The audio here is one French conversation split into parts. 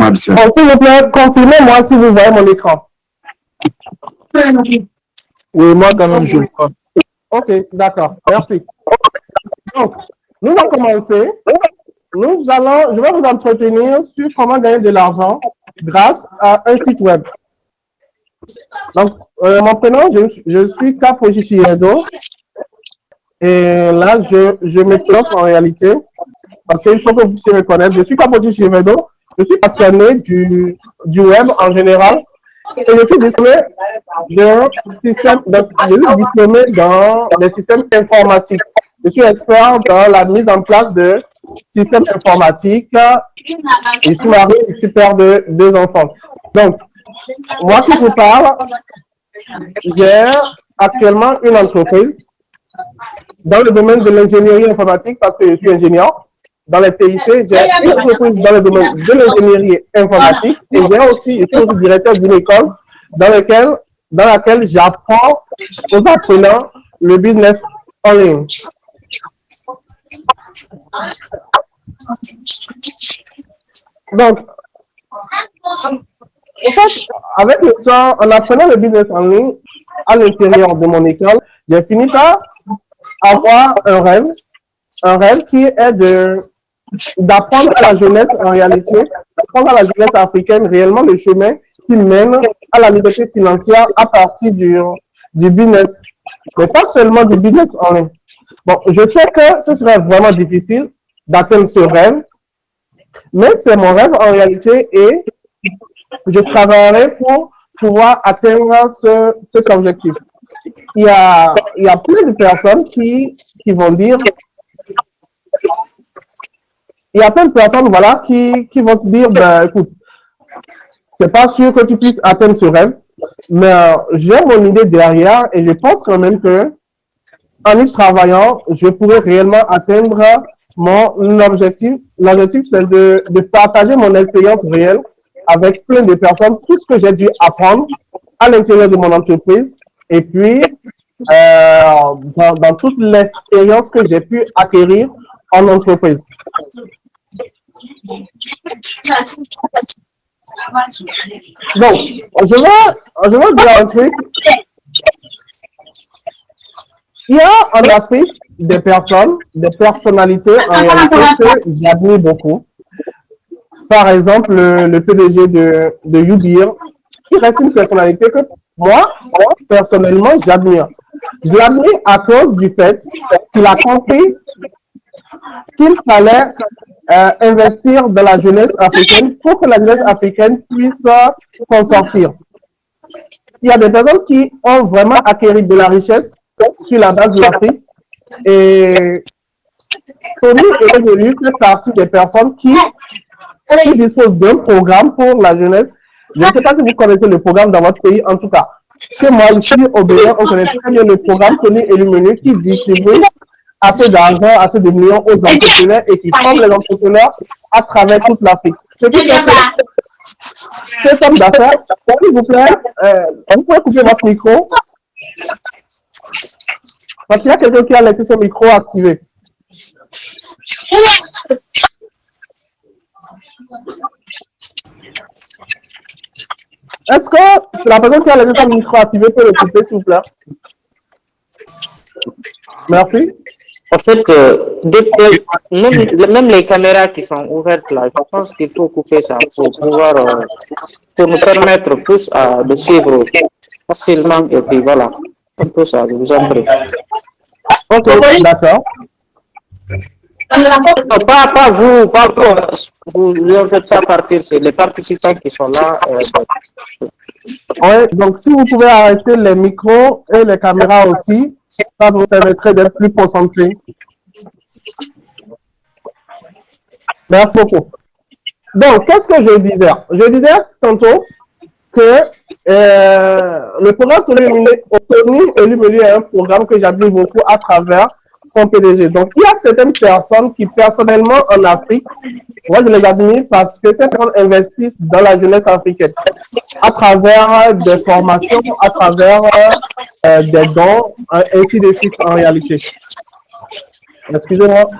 Bon, s'il vous plaît, confirmez-moi si vous voyez mon écran. Oui, moi quand même, je vois. Ok, d'accord, merci. Donc, nous allons commencer. Je vais vous entretenir sur comment gagner de l'argent grâce à un site web. Donc, mon prénom, je suis Capoji Chiedo. Et là, je me présente en réalité parce qu'il faut que vous puissiez me connaître. Je suis Capoji Chiedo. Je suis passionné du web en général. Et je suis diplômé dans les systèmes informatiques. Je suis expert dans la mise en place de systèmes informatiques. Je suis marié, je suis père de 2 enfants. Donc, moi qui vous parle, j'ai actuellement une entreprise dans le domaine de l'ingénierie informatique parce que je suis ingénieur. Dans les TIC, j'ai une entreprise dans le domaine de l'ingénierie informatique et je suis aussi directeur d'une école dans laquelle j'apprends aux apprenants le business en ligne. Donc, en fait, avec le temps, en apprenant le business en ligne à l'intérieur de mon école, j'ai fini par avoir un rêve qui est d'apprendre à la jeunesse en réalité, d'apprendre à la jeunesse africaine réellement le chemin qui mène à la liberté financière à partir du business, mais pas seulement du business en ligne. Bon, je sais que ce serait vraiment difficile d'atteindre ce rêve, mais c'est mon rêve en réalité et je travaillerai pour pouvoir atteindre cet objectif. Il y a plein de personnes qui vont dire, il y a plein de personnes voilà, qui vont se dire, ben, écoute, c'est pas sûr que tu puisses atteindre ce rêve, mais j'ai mon idée derrière et je pense quand même que en y travaillant, je pourrais réellement atteindre mon objectif. L'objectif, c'est de partager mon expérience réelle avec plein de personnes, tout ce que j'ai dû apprendre à l'intérieur de mon entreprise et puis dans toute l'expérience que j'ai pu acquérir en entreprise. Donc, je vais dire un truc. Il y a en Afrique des personnes, des personnalités en réalité que j'admire beaucoup. Par exemple, le PDG de UBIR, qui reste une personnalité que moi, personnellement, j'admire. Je l'admire à cause du fait qu'il a compris qu'il fallait investir dans la jeunesse africaine pour que la jeunesse africaine puisse s'en sortir. Il y a des personnes qui ont vraiment acquis de la richesse sur la base de l'Afrique et Tony est devenu fait partie des personnes qui disposent d'un programme pour la jeunesse. Je ne sais pas si vous connaissez le programme dans votre pays, en tout cas. Chez moi, ici, au Bénin, on connaît très bien le programme Tony et Lumenu qui distribue assez d'argent, assez de millions aux entrepreneurs et qui forment les entrepreneurs à travers toute l'Afrique. Ce qui fait que cet homme d'affaires, s'il vous plaît, vous pouvez couper votre micro parce qu'il y a quelqu'un qui a laissé son micro activé. Est-ce que la personne qui a laissé son micro activé peut le couper, s'il vous plaît? Merci. En fait, même les caméras qui sont ouvertes là, je pense qu'il faut couper ça pour pouvoir, pour nous permettre tous de suivre facilement et puis voilà. Un peu ça, je vous en prie. Ok, d'accord. Pas vous, vous ne faites pas partir, c'est les participants qui sont là. Oui, donc si vous pouvez arrêter les micros et les caméras aussi, ça vous permettrait d'être plus concentré. Merci beaucoup. Donc, qu'est-ce que je disais? Je disais tantôt que le programme Tony et Lumenu est un programme que j'admire beaucoup à travers son PDG. Donc, il y a certaines personnes qui, personnellement, en Afrique, moi, je les admire parce que ces personnes investissent dans la jeunesse africaine à travers des formations, à travers des dons, ainsi de suite en réalité. Excusez-moi.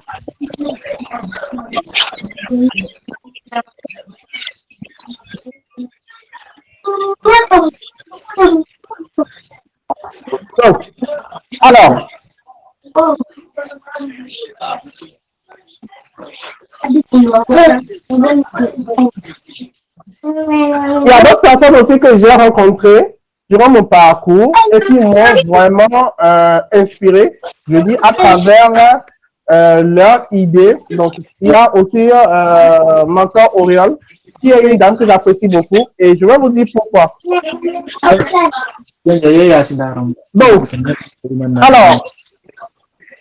Alors, il y a d'autres personnes aussi que j'ai rencontrées durant mon parcours et qui m'ont vraiment inspiré, je dis, à travers leurs idées. Donc, il y a aussi Mentor Oriol, qui est une dame que j'apprécie beaucoup et je vais vous dire pourquoi. Donc, alors,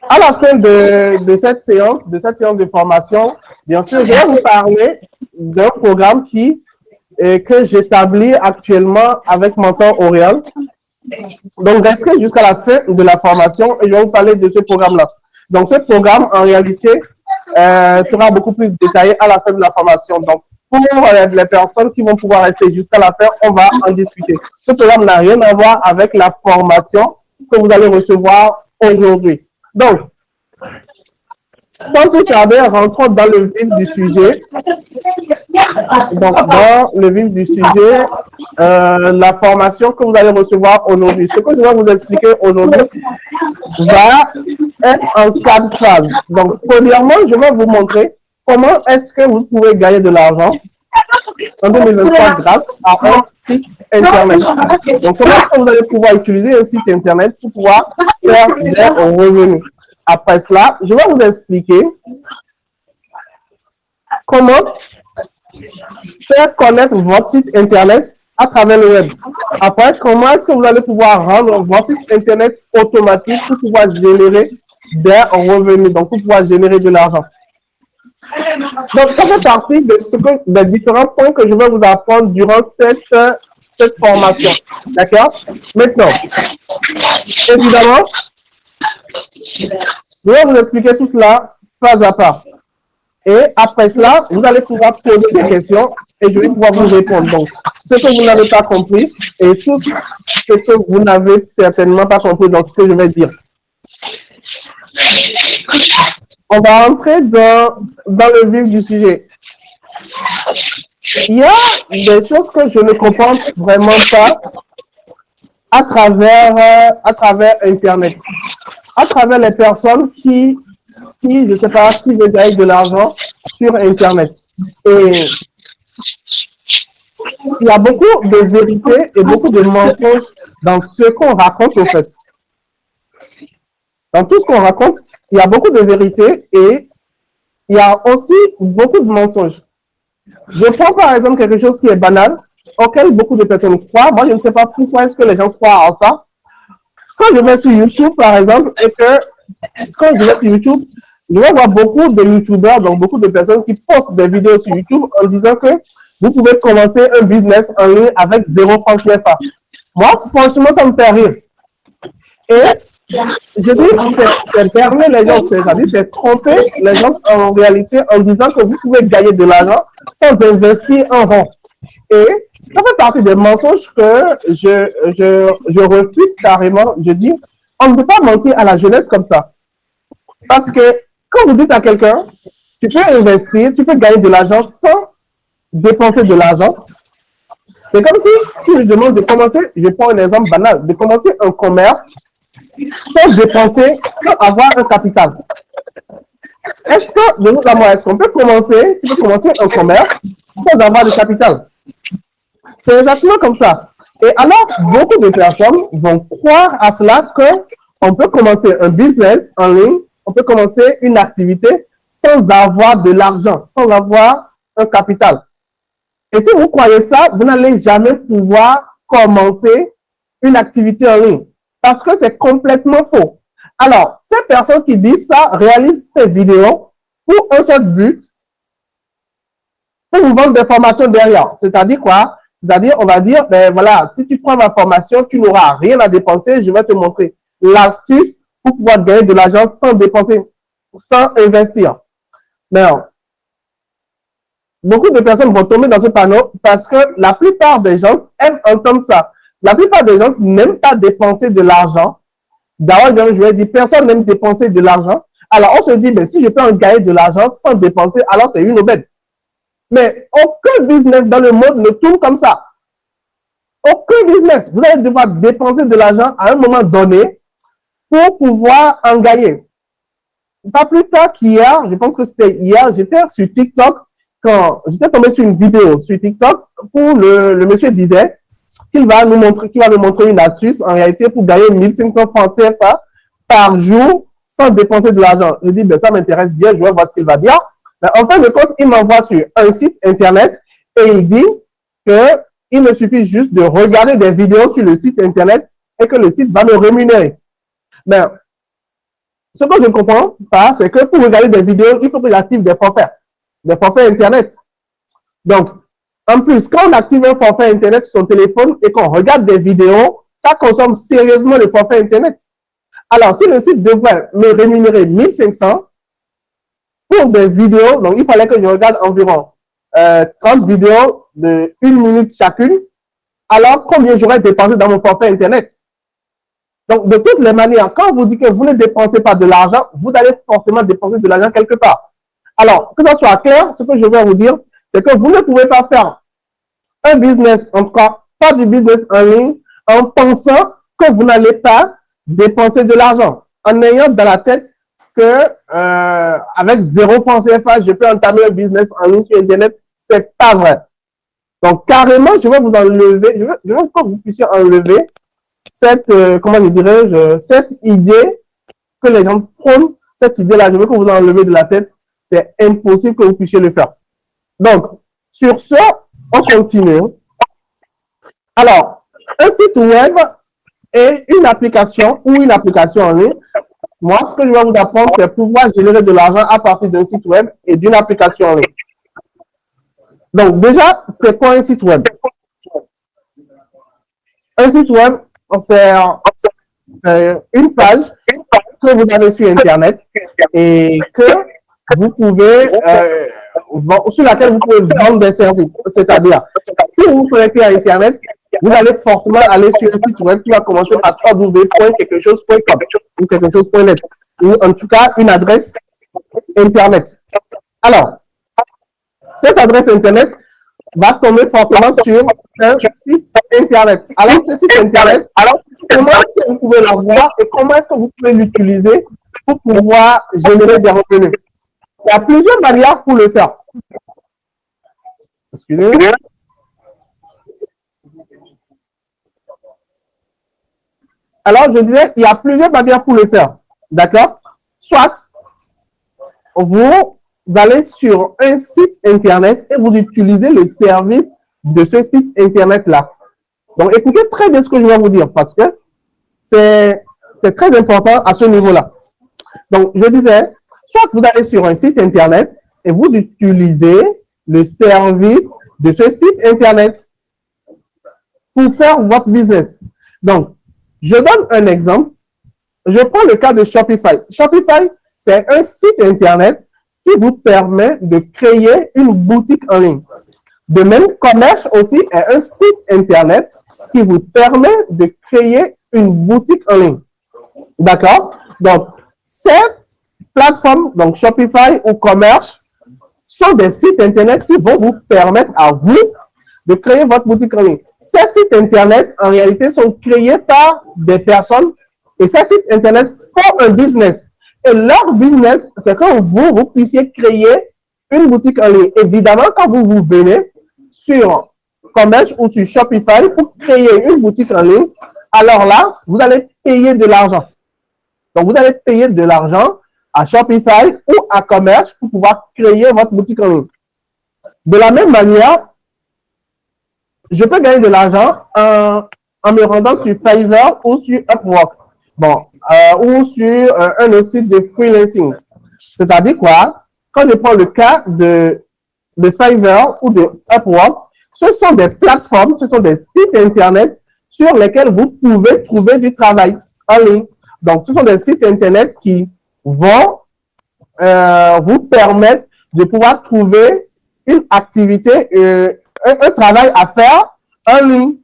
à la fin de cette séance de formation, bien sûr, je vais vous parler d'un programme que j'établis actuellement avec Mentor Oriol. Donc, restez jusqu'à la fin de la formation et je vais vous parler de ce programme-là. Donc, ce programme, en réalité, sera beaucoup plus détaillé à la fin de la formation. Donc, pour les personnes qui vont pouvoir rester jusqu'à la fin, on va en discuter. Ce programme n'a rien à voir avec la formation que vous allez recevoir aujourd'hui. Donc, sans plus tarder, rentrons dans le vif du sujet. Donc, dans le vif du sujet, la formation que vous allez recevoir aujourd'hui. Ce que je vais vous expliquer aujourd'hui va être en 4 phases. Donc, premièrement, je vais vous montrer comment est-ce que vous pouvez gagner de l'argent en 2023 grâce à un site Internet. Donc, comment est-ce que vous allez pouvoir utiliser un site Internet pour pouvoir faire des revenus. Après cela, je vais vous expliquer comment faire connaître votre site Internet à travers le web. Après, comment est-ce que vous allez pouvoir rendre votre site Internet automatique pour pouvoir générer des revenus, donc pour pouvoir générer de l'argent. Donc, ça fait partie des différents points que je vais vous apprendre durant cette formation. D'accord? Maintenant, évidemment, je vais vous expliquer tout cela pas à pas. Et après cela, vous allez pouvoir poser des questions et je vais pouvoir vous répondre. Donc, ce que vous n'avez pas compris et tout ce que vous n'avez certainement pas compris dans ce que je vais dire. On va entrer dans le vif du sujet. Il y a des choses que je ne comprends vraiment pas à travers Internet, à travers les personnes qui je ne sais pas, qui veulent gagner de l'argent sur Internet. Et il y a beaucoup de vérités et beaucoup de mensonges dans ce qu'on raconte au fait. Dans tout ce qu'on raconte, il y a beaucoup de vérités et il y a aussi beaucoup de mensonges. Je prends par exemple quelque chose qui est banal, auquel beaucoup de personnes croient. Moi, je ne sais pas pourquoi est-ce que les gens croient en ça. Quand je vais sur YouTube, par exemple, et que quand je vais sur YouTube, je vais voir beaucoup de YouTubeurs, donc beaucoup de personnes qui postent des vidéos sur YouTube en disant que vous pouvez commencer un business en ligne avec 0 francs CFA. Moi, franchement, ça me fait rire. Et je dis, c'est berner les gens, c'est-à-dire c'est tromper les gens en réalité en disant que vous pouvez gagner de l'argent sans investir un rond. Et ça fait partie des mensonges que je refute carrément. Je dis, on ne peut pas mentir à la jeunesse comme ça. Parce que quand vous dites à quelqu'un, tu peux investir, tu peux gagner de l'argent sans dépenser de l'argent. C'est comme si tu lui demandes de commencer, je prends un exemple banal, de commencer un commerce sans dépenser, sans avoir un capital. Est-ce que, de nous à moi, est-ce qu'on peut commencer, tu peux commencer un commerce sans avoir de capital? C'est exactement comme ça. Et alors, beaucoup de personnes vont croire à cela qu'on peut commencer un business en ligne, on peut commencer une activité sans avoir de l'argent, sans avoir un capital. Et si vous croyez ça, vous n'allez jamais pouvoir commencer une activité en ligne parce que c'est complètement faux. Alors, ces personnes qui disent ça réalisent ces vidéos pour un seul but, pour vous vendre des formations derrière. C'est-à-dire quoi? C'est-à-dire, on va dire, ben voilà, si tu prends ma formation, tu n'auras rien à dépenser, je vais te montrer l'astuce pour pouvoir gagner de l'argent sans dépenser, sans investir. Mais beaucoup de personnes vont tomber dans ce panneau parce que la plupart des gens aiment entendre ça. La plupart des gens n'aiment pas dépenser de l'argent. D'ailleurs, je vais dire, personne n'aime dépenser de l'argent. Alors, on se dit, ben, si je peux en gagner de l'argent sans dépenser, alors c'est une aubaine. Mais aucun business dans le monde ne tourne comme ça. Aucun business. Vous allez devoir dépenser de l'argent à un moment donné pour pouvoir en gagner. Pas plus tard qu'hier, je pense que c'était hier, j'étais sur TikTok quand j'étais tombé sur une vidéo sur TikTok où le monsieur disait qu'il va nous montrer une astuce en réalité pour gagner 1500 francs CFA par jour sans dépenser de l'argent. Je dis, ben ça m'intéresse bien, je vais voir ce qu'il va dire. Mais en fin de compte, il m'envoie sur un site internet et il dit qu'il me suffit juste de regarder des vidéos sur le site internet et que le site va me rémunérer. Mais ce que je ne comprends pas, c'est que pour regarder des vidéos, il faut que j'active des forfaits internet. Donc, en plus, quand on active un forfait internet sur son téléphone et qu'on regarde des vidéos, ça consomme sérieusement le forfait internet. Alors, si le site devrait me rémunérer 1500 pour des vidéos, donc il fallait que je regarde environ 30 vidéos de 1 minute chacune, alors combien j'aurais dépensé dans mon forfait internet? Donc, de toutes les manières, quand on vous dit que vous ne dépensez pas de l'argent, vous allez forcément dépenser de l'argent quelque part. Alors, que ça soit clair, ce que je vais vous dire, c'est que vous ne pouvez pas faire un business, en tout cas, pas du business en ligne, en pensant que vous n'allez pas dépenser de l'argent, en ayant dans la tête que avec 0 francs CFA, je peux entamer un business en ligne sur Internet. C'est pas vrai. Donc, carrément, je vais vous enlever, je veux que vous puissiez enlever cette, comment je dirais-je, cette idée que les gens prônent, cette idée-là, je veux que vous enlevez de la tête. C'est impossible que vous puissiez le faire. Donc, sur ce, on continue. Alors, un site web est une application ou une application en ligne. Moi, ce que je vais vous apprendre, c'est pouvoir générer de l'argent à partir d'un site web et d'une application en ligne. Donc, déjà, c'est quoi un site web? Un site web, c'est une page que vous avez sur Internet et que vous pouvez, sur laquelle vous pouvez vendre des services. C'est-à-dire, si vous vous connectez à Internet, vous allez forcément aller sur un site web qui va commencer par www.quelquechose.com ou quelquechose.net, ou en tout cas une adresse Internet. Alors, cette adresse Internet va tomber forcément sur un site Internet. Alors, ce site Internet, comment est-ce que vous pouvez l'avoir et comment est-ce que vous pouvez l'utiliser pour pouvoir générer des revenus? Il y a plusieurs manières pour le faire. Excusez-moi. Alors, je disais, il y a plusieurs manières pour le faire. D'accord? Soit, vous allez sur un site Internet et vous utilisez le service de ce site Internet-là. Donc, écoutez très bien ce que je vais vous dire parce que c'est très important à ce niveau-là. Donc, je disais, soit vous allez sur un site Internet et vous utilisez le service de ce site Internet pour faire votre business. Donc, je donne un exemple. Je prends le cas de Shopify. Shopify, c'est un site Internet qui vous permet de créer une boutique en ligne. De même, Commerce aussi est un site Internet qui vous permet de créer une boutique en ligne. D'accord? Donc, cette plateforme, donc Shopify ou Commerce, sont des sites Internet qui vont vous permettre à vous de créer votre boutique en ligne. Ces sites Internet, en réalité, sont créés par des personnes et ces sites Internet font un business. Et leur business, c'est que vous puissiez créer une boutique en ligne. Évidemment, quand vous venez sur Commerce ou sur Shopify pour créer une boutique en ligne, alors là, vous allez payer de l'argent. Donc, vous allez payer de l'argent à Shopify ou à Commerce pour pouvoir créer votre boutique en ligne. De la même manière, je peux gagner de l'argent en me rendant sur Fiverr ou sur Upwork. Bon, ou sur un autre site de freelancing. C'est-à-dire quoi? Quand je prends le cas de Fiverr ou de Upwork, ce sont des plateformes, ce sont des sites Internet sur lesquels vous pouvez trouver du travail en ligne. Donc, ce sont des sites Internet qui vont vous permettre de pouvoir trouver une activité, un travail à faire en ligne.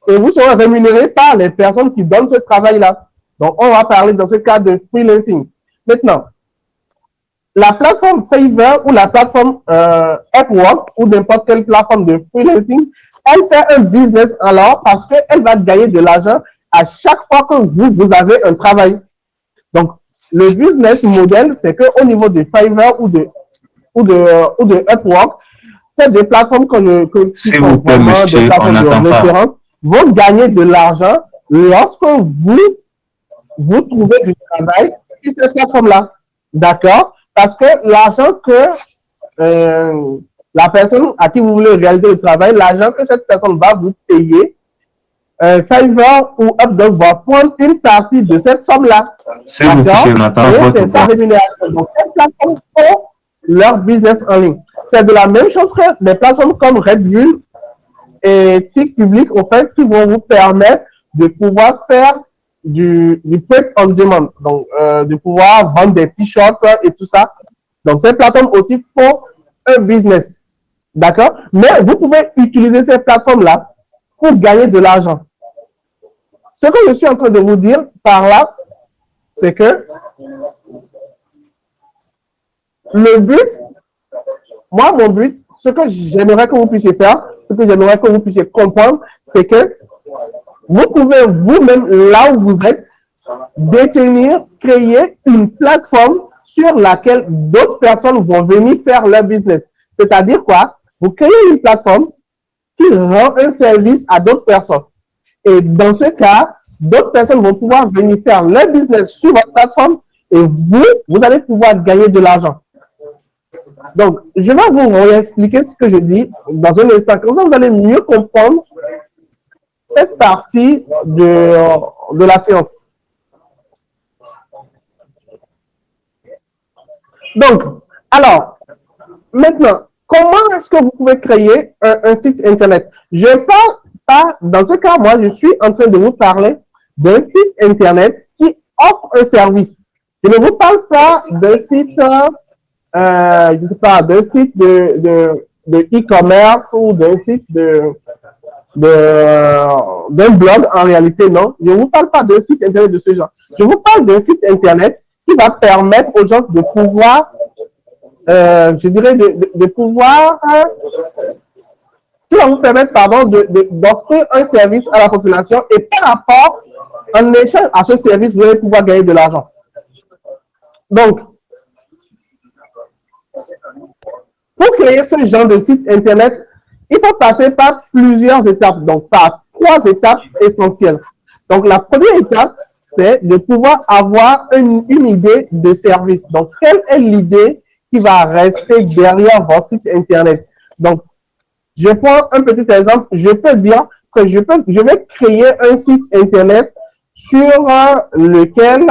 Et vous serez rémunéré par les personnes qui donnent ce travail-là. Donc, on va parler dans ce cas de freelancing. Maintenant, la plateforme Fiverr ou la plateforme Upwork ou n'importe quelle plateforme de freelancing, elle fait un business alors parce qu'elle va gagner de l'argent à chaque fois que vous avez un travail. Donc, le business model, c'est qu'au niveau de Fiverr ou de Upwork, c'est des plateformes qui sont vraiment des plateformes de référence, vont gagner de l'argent lorsque vous trouvez du travail sur cette plateforme-là. D'accord? Parce que l'argent que la personne à qui vous voulez réaliser le travail, l'argent que cette personne va vous payer, Fiverr ou Upwork va prendre une partie de cette somme-là. C'est ça rémunération. Donc, ces plateformes font leur business en ligne. C'est de la même chose que des plateformes comme Red Bull et TIC Public, au fait, qui vont vous permettre de pouvoir faire du print on demand, donc de pouvoir vendre des t-shirts et tout ça. Donc, ces plateformes aussi font un business. D'accord? Mais vous pouvez utiliser ces plateformes-là pour gagner de l'argent. Ce que je suis en train de vous dire par là, c'est que le but, moi, mon but, ce que j'aimerais que vous puissiez faire, ce que j'aimerais que vous puissiez comprendre, c'est que vous pouvez vous-même, là où vous êtes, détenir, créer une plateforme sur laquelle d'autres personnes vont venir faire leur business. C'est-à-dire quoi? Vous créez une plateforme qui rend un service à d'autres personnes. Et dans ce cas, d'autres personnes vont pouvoir venir faire leur business sur votre plateforme et vous allez pouvoir gagner de l'argent. Donc, je vais vous réexpliquer ce que je dis dans un instant. Comme ça, vous allez mieux comprendre cette partie de la séance. Donc, alors, maintenant, comment est-ce que vous pouvez créer un site Internet? Je parle pas, dans ce cas, moi, je suis en train de vous parler d'un site Internet qui offre un service. Je ne vous parle pas d'un site, je sais pas, d'un site de e-commerce ou d'un site d'un blog en réalité, non. Je ne vous parle pas d'un site Internet de ce genre. Je vous parle d'un site Internet qui va permettre aux gens de pouvoir, je dirais, de pouvoir, qui va vous permettre, pardon, d'offrir un service à la population et par rapport, en échange à ce service, vous allez pouvoir gagner de l'argent. Donc, pour créer ce genre de site Internet, il faut passer par plusieurs étapes, donc par 3 étapes essentielles. Donc, la première étape, c'est de pouvoir avoir une idée de service. Donc, quelle est l'idée qui va rester derrière votre site Internet? Donc, je prends un petit exemple. Je peux dire que je vais créer un site Internet sur lequel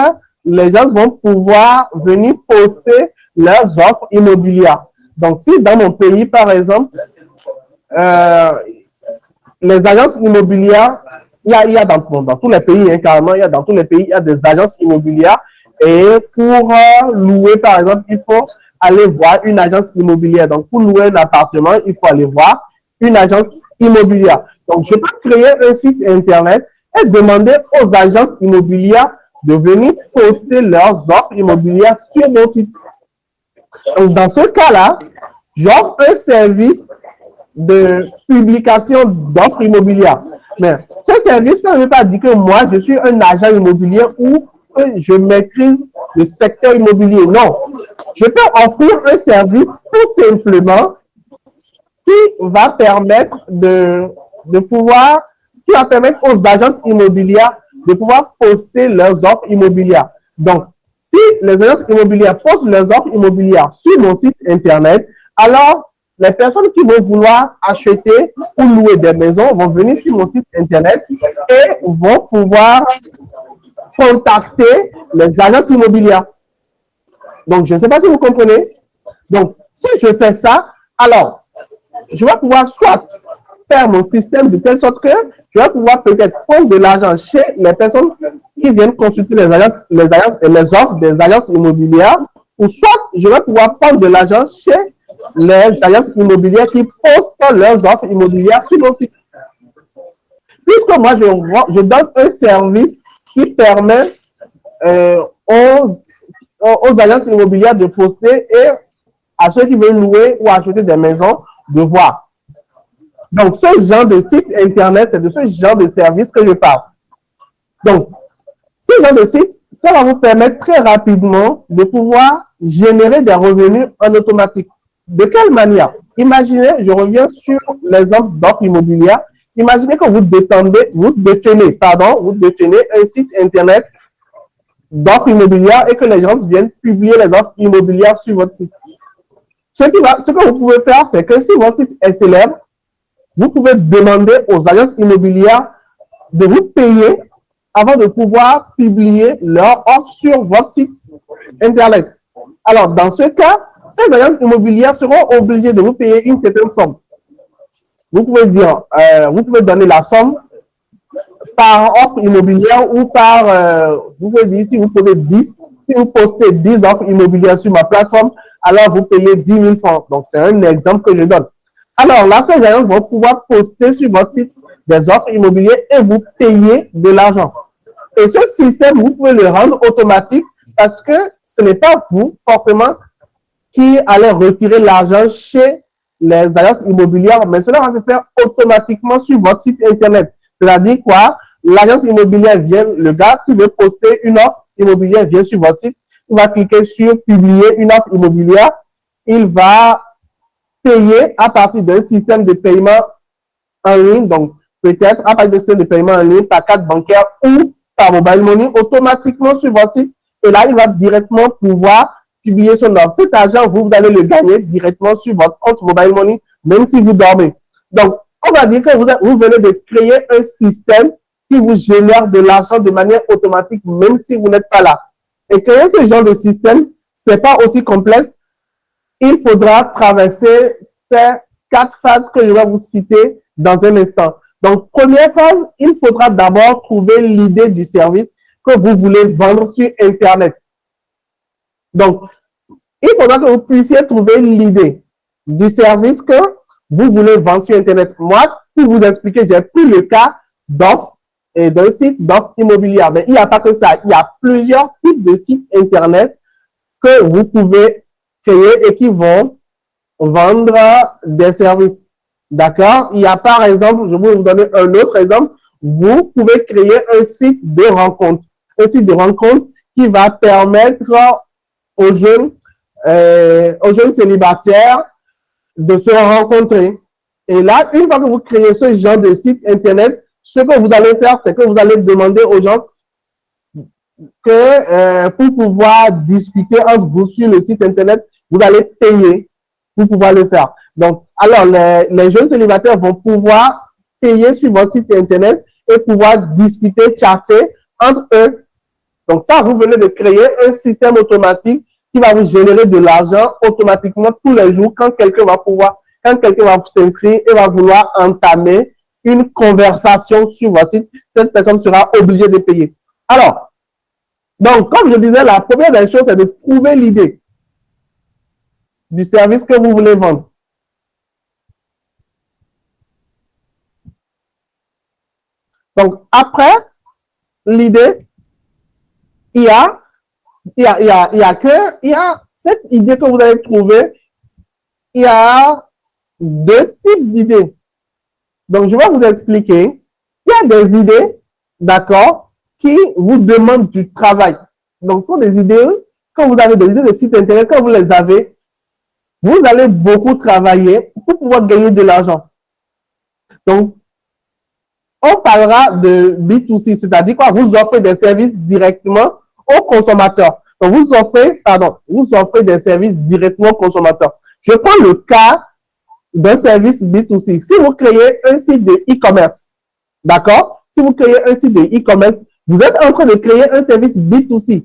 les gens vont pouvoir venir poster leurs offres immobilières. Donc, si dans mon pays, par exemple, les agences immobilières, il y a dans tous les pays, hein, carrément, dans tous les pays, il y a des agences immobilières. Et pour louer, par exemple, il faut aller voir une agence immobilière. Donc, pour louer un appartement, il faut aller voir une agence immobilière. Donc, je peux créer un site Internet et demander aux agences immobilières de venir poster leurs offres immobilières sur mon site. Donc, dans ce cas-là, j'offre un service de publication d'offres immobilières. Mais ce service, ça ne veut pas dire que moi, je suis un agent immobilier ou que je maîtrise le secteur immobilier. Non. Je peux offrir un service tout simplement qui va permettre qui va permettre aux agences immobilières de pouvoir poster leurs offres immobilières. Donc, si les agences immobilières postent leurs offres immobilières sur mon site Internet, alors les personnes qui vont vouloir acheter ou louer des maisons vont venir sur mon site Internet et vont pouvoir contacter les agences immobilières. Donc, je ne sais pas si vous comprenez. Donc, si je fais ça, alors, je vais pouvoir soit faire mon système de telle sorte que je vais pouvoir peut-être prendre de l'argent chez les personnes qui viennent consulter les agences et les offres des agences immobilières, ou soit je vais pouvoir prendre de l'argent chez les agences immobilières qui postent leurs offres immobilières sur mon site. Puisque moi, je donne un service qui permet aux agences immobilières de poster et à ceux qui veulent louer ou acheter des maisons de voir. Donc, ce genre de site Internet, c'est de ce genre de service que je parle. Donc, Ce genre de site, ça va vous permettre très rapidement de pouvoir générer des revenus en automatique. De quelle manière? Imaginez, je reviens sur l'exemple d'offres immobilières. Imaginez que vous détenez un site internet d'offres immobilières et que les gens viennent publier les offres immobilières sur votre site. Ce que vous pouvez faire, c'est que si votre site est célèbre, vous pouvez demander aux agences immobilières de vous payer avant de pouvoir publier leur offre sur votre site internet. Alors, dans ce cas, ces agences immobilières seront obligées de vous payer une certaine somme. Vous pouvez dire, vous pouvez donner la somme par offre immobilière ou par, vous pouvez dire, si vous postez 10 offres immobilières sur ma plateforme, alors vous payez 10 000 francs. Donc, c'est un exemple que je donne. Alors là, ces agences vont pouvoir poster sur votre site des offres immobilières et vous payer de l'argent. Et ce système, vous pouvez le rendre automatique parce que ce n'est pas vous, forcément, qui allez retirer l'argent chez les agences immobilières, mais cela va se faire automatiquement sur votre site internet. C'est-à-dire quoi? L'agence immobilière vient, le gars qui veut poster une offre immobilière vient sur votre site, il va cliquer sur publier une offre immobilière, il va payer à partir d'un système de paiement en ligne, donc peut-être à partir d'un système de paiement en ligne par carte bancaire ou par mobile money automatiquement sur votre site, et là il va directement pouvoir publier son offre. Cet argent, vous allez le gagner directement sur votre compte mobile money, même si vous dormez. Donc, on va dire que vous venez de créer un système qui vous génère de l'argent de manière automatique, même si vous n'êtes pas là. Et créer ce genre de système, c'est pas aussi complexe. Il faudra traverser ces 4 phases que je vais vous citer dans un instant. Donc, première phase, il faudra d'abord trouver l'idée du service que vous voulez vendre sur Internet. Donc, il faudra que vous puissiez trouver l'idée du service que vous voulez vendre sur Internet. Moi, pour vous expliquer, j'ai pris le cas d'offres et d'un site d'offres immobilières. Mais il n'y a pas que ça. Il y a plusieurs types de sites Internet que vous pouvez créer et qui vont vendre des services. D'accord? Il y a par exemple, je vais vous donner un autre exemple. Vous pouvez créer un site de rencontre. Un site de rencontre qui va permettre aux jeunes célibataires de se rencontrer. Et là, une fois que vous créez ce genre de site Internet, ce que vous allez faire, c'est que vous allez demander aux gens que pour pouvoir discuter entre vous sur le site Internet, vous allez payer pour pouvoir le faire. Donc, alors, les jeunes célibataires vont pouvoir payer sur votre site Internet et pouvoir discuter, chatter entre eux. Donc, ça, vous venez de créer un système automatique qui va vous générer de l'argent automatiquement tous les jours quand quelqu'un va s'inscrire et va vouloir entamer une conversation sur votre site, cette personne sera obligée de payer. Alors, donc, comme je disais, la première des choses, c'est de trouver l'idée du service que vous voulez vendre. Donc, après l'idée, il y a cette idée que vous allez trouver, il y a 2 types d'idées. Donc, je vais vous expliquer. Il y a des idées, d'accord, qui vous demandent du travail. Donc, ce sont des idées, quand vous avez des idées de site internet, quand vous les avez, vous allez beaucoup travailler pour pouvoir gagner de l'argent. Donc, on parlera de B2C, c'est-à-dire quoi? Vous offrez des services directement aux consommateurs. Donc, vous offrez des services directement aux consommateurs. Je prends le cas d'un service B2C. Si vous créez un site de e-commerce, d'accord? Si vous créez un site de e-commerce, vous êtes en train de créer un service B2C.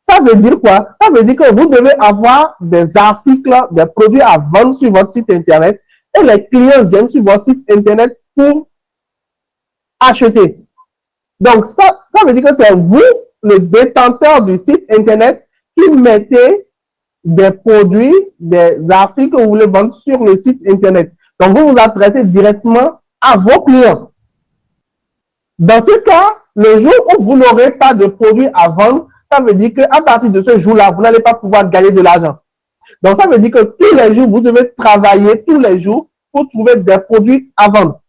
Ça veut dire quoi? Ça veut dire que vous devez avoir des articles, des produits à vendre sur votre site Internet et les clients viennent sur votre site Internet pour acheter. Donc, ça veut dire que c'est vous, le détenteur du site Internet, qui mettez des produits, des articles que vous voulez vendre sur le site Internet. Donc, vous vous adressez directement à vos clients. Dans ce cas, le jour où vous n'aurez pas de produits à vendre, ça veut dire qu'à partir de ce jour-là, vous n'allez pas pouvoir gagner de l'argent. Donc, ça veut dire que tous les jours, vous devez travailler tous les jours pour trouver des produits à vendre.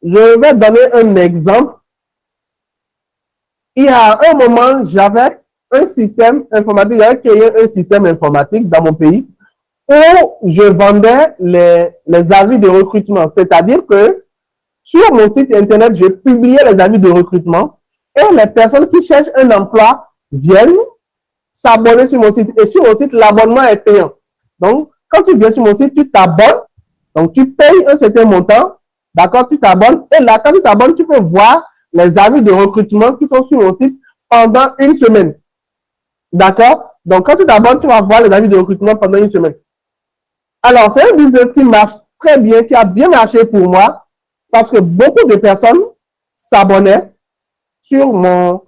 Je vais donner un exemple. il y a un moment, j'avais un système informatique, j'avais créé un système informatique dans mon pays où je vendais les avis de recrutement. C'est-à-dire que sur mon site internet, je publiais les avis de recrutement et les personnes qui cherchent un emploi viennent s'abonner sur mon site. Et sur mon site, l'abonnement est payant. Donc, quand tu viens sur mon site, tu t'abonnes. Donc, tu payes un certain montant. D'accord, tu t'abonnes. Et là, quand tu t'abonnes, tu peux voir les avis de recrutement qui sont sur mon site pendant une semaine. D'accord? Donc, quand tu t'abonnes, tu vas voir les avis de recrutement pendant une semaine. Alors, c'est un business qui marche très bien, qui a bien marché pour moi, parce que beaucoup de personnes s'abonnaient sur mon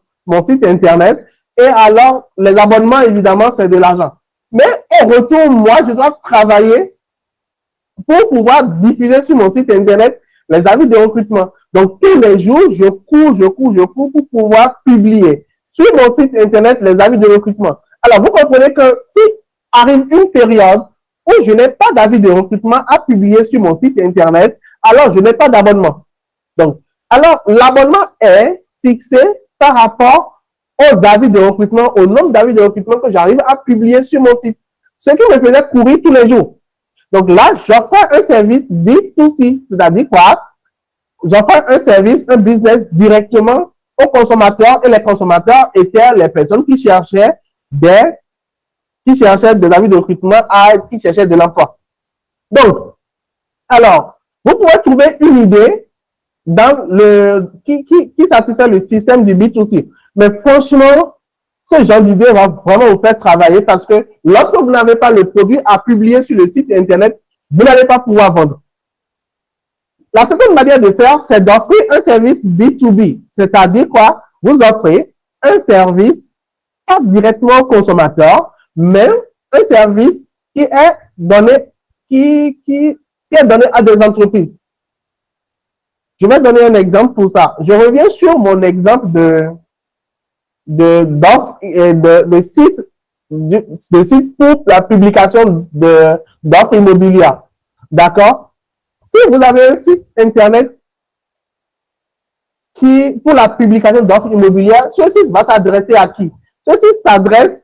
site internet. Et alors, les abonnements, évidemment, c'est de l'argent. Mais au retour, moi, je dois travailler pour pouvoir diffuser sur mon site internet les avis de recrutement. Donc, tous les jours, je cours pour pouvoir publier sur mon site internet les avis de recrutement. Alors, vous comprenez que si arrive une période où je n'ai pas d'avis de recrutement à publier sur mon site internet, alors je n'ai pas d'abonnement. Donc, alors, l'abonnement est fixé par rapport aux avis de recrutement, au nombre d'avis de recrutement que j'arrive à publier sur mon site. Ce qui me faisait courir tous les jours. Donc là, j'offre un service B2C, c'est-à-dire quoi? J'offre un service, un business directement aux consommateurs et les consommateurs étaient les personnes qui cherchaient des avis de recrutement, qui cherchaient de l'emploi. Donc, alors, vous pouvez trouver une idée dans qui satisfait le système du B2C. Mais franchement, ce genre d'idée va vraiment vous faire travailler parce que lorsque vous n'avez pas le produit à publier sur le site internet, vous n'allez pas pouvoir vendre. La seconde manière de faire, c'est d'offrir un service B2B. C'est-à-dire quoi? Vous offrez un service pas directement au consommateur, mais un service qui est donné, qui est donné à des entreprises. Je vais donner un exemple pour ça. Je reviens sur mon exemple de site pour la publication d'offres immobilières. D'accord? Si vous avez un site internet pour la publication d'offres immobilières, ce site va s'adresser à qui? Ce site s'adresse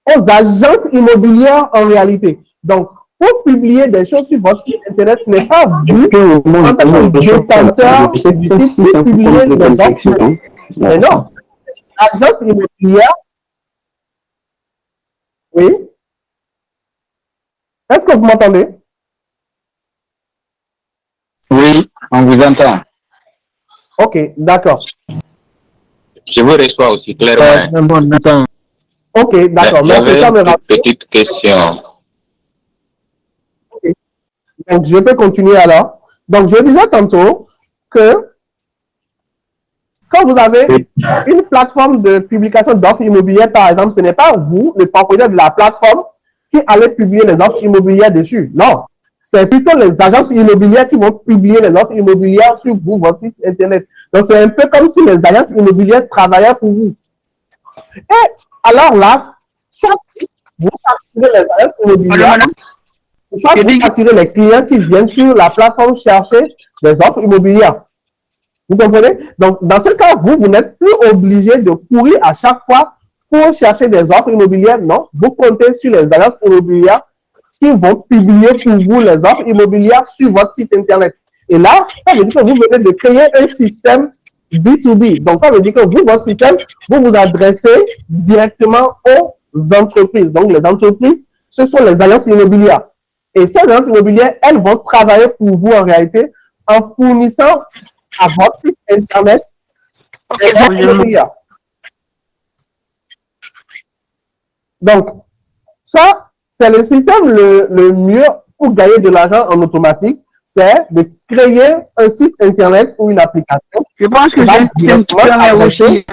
aux agences immobilières en réalité. Donc, pour publier des choses sur votre site internet, ce n'est pas vous, en tant que détenteur du site, qui publiez les offres. Mais non, l'agence immobilière, oui. Est-ce que vous m'entendez? Oui, on vous entend. Ok, d'accord. Je vous reçois aussi clairement. Ok, d'accord. J'avais une petite question. Okay. Donc, je peux continuer alors. Donc, je disais tantôt que quand vous avez une plateforme de publication d'offres immobilières, par exemple, ce n'est pas vous, le propriétaire de la plateforme, qui allez publier les offres immobilières dessus. Non. C'est plutôt les agences immobilières qui vont publier les offres immobilières sur vous, votre site internet. Donc, c'est un peu comme si les agences immobilières travaillaient pour vous. Et alors là, soit vous facturez les agences immobilières, soit vous facturez les clients qui viennent sur la plateforme chercher des offres immobilières. Vous comprenez? Donc, dans ce cas, vous n'êtes plus obligé de courir à chaque fois pour chercher des offres immobilières. Non, vous comptez sur les agences immobilières qui vont publier pour vous les offres immobilières sur votre site internet. Et là, ça veut dire que vous venez de créer un système B2B. Donc, ça veut dire que vous, votre système, vous vous adressez directement aux entreprises. Donc, les entreprises, ce sont les agences immobilières. Et ces agences immobilières, elles vont travailler pour vous en réalité en fournissant à votre site internet des offres immobilières. Donc, ça, c'est le système le mieux pour gagner de l'argent en automatique, c'est de créer un site internet ou une application. Je pense que j'ai aussi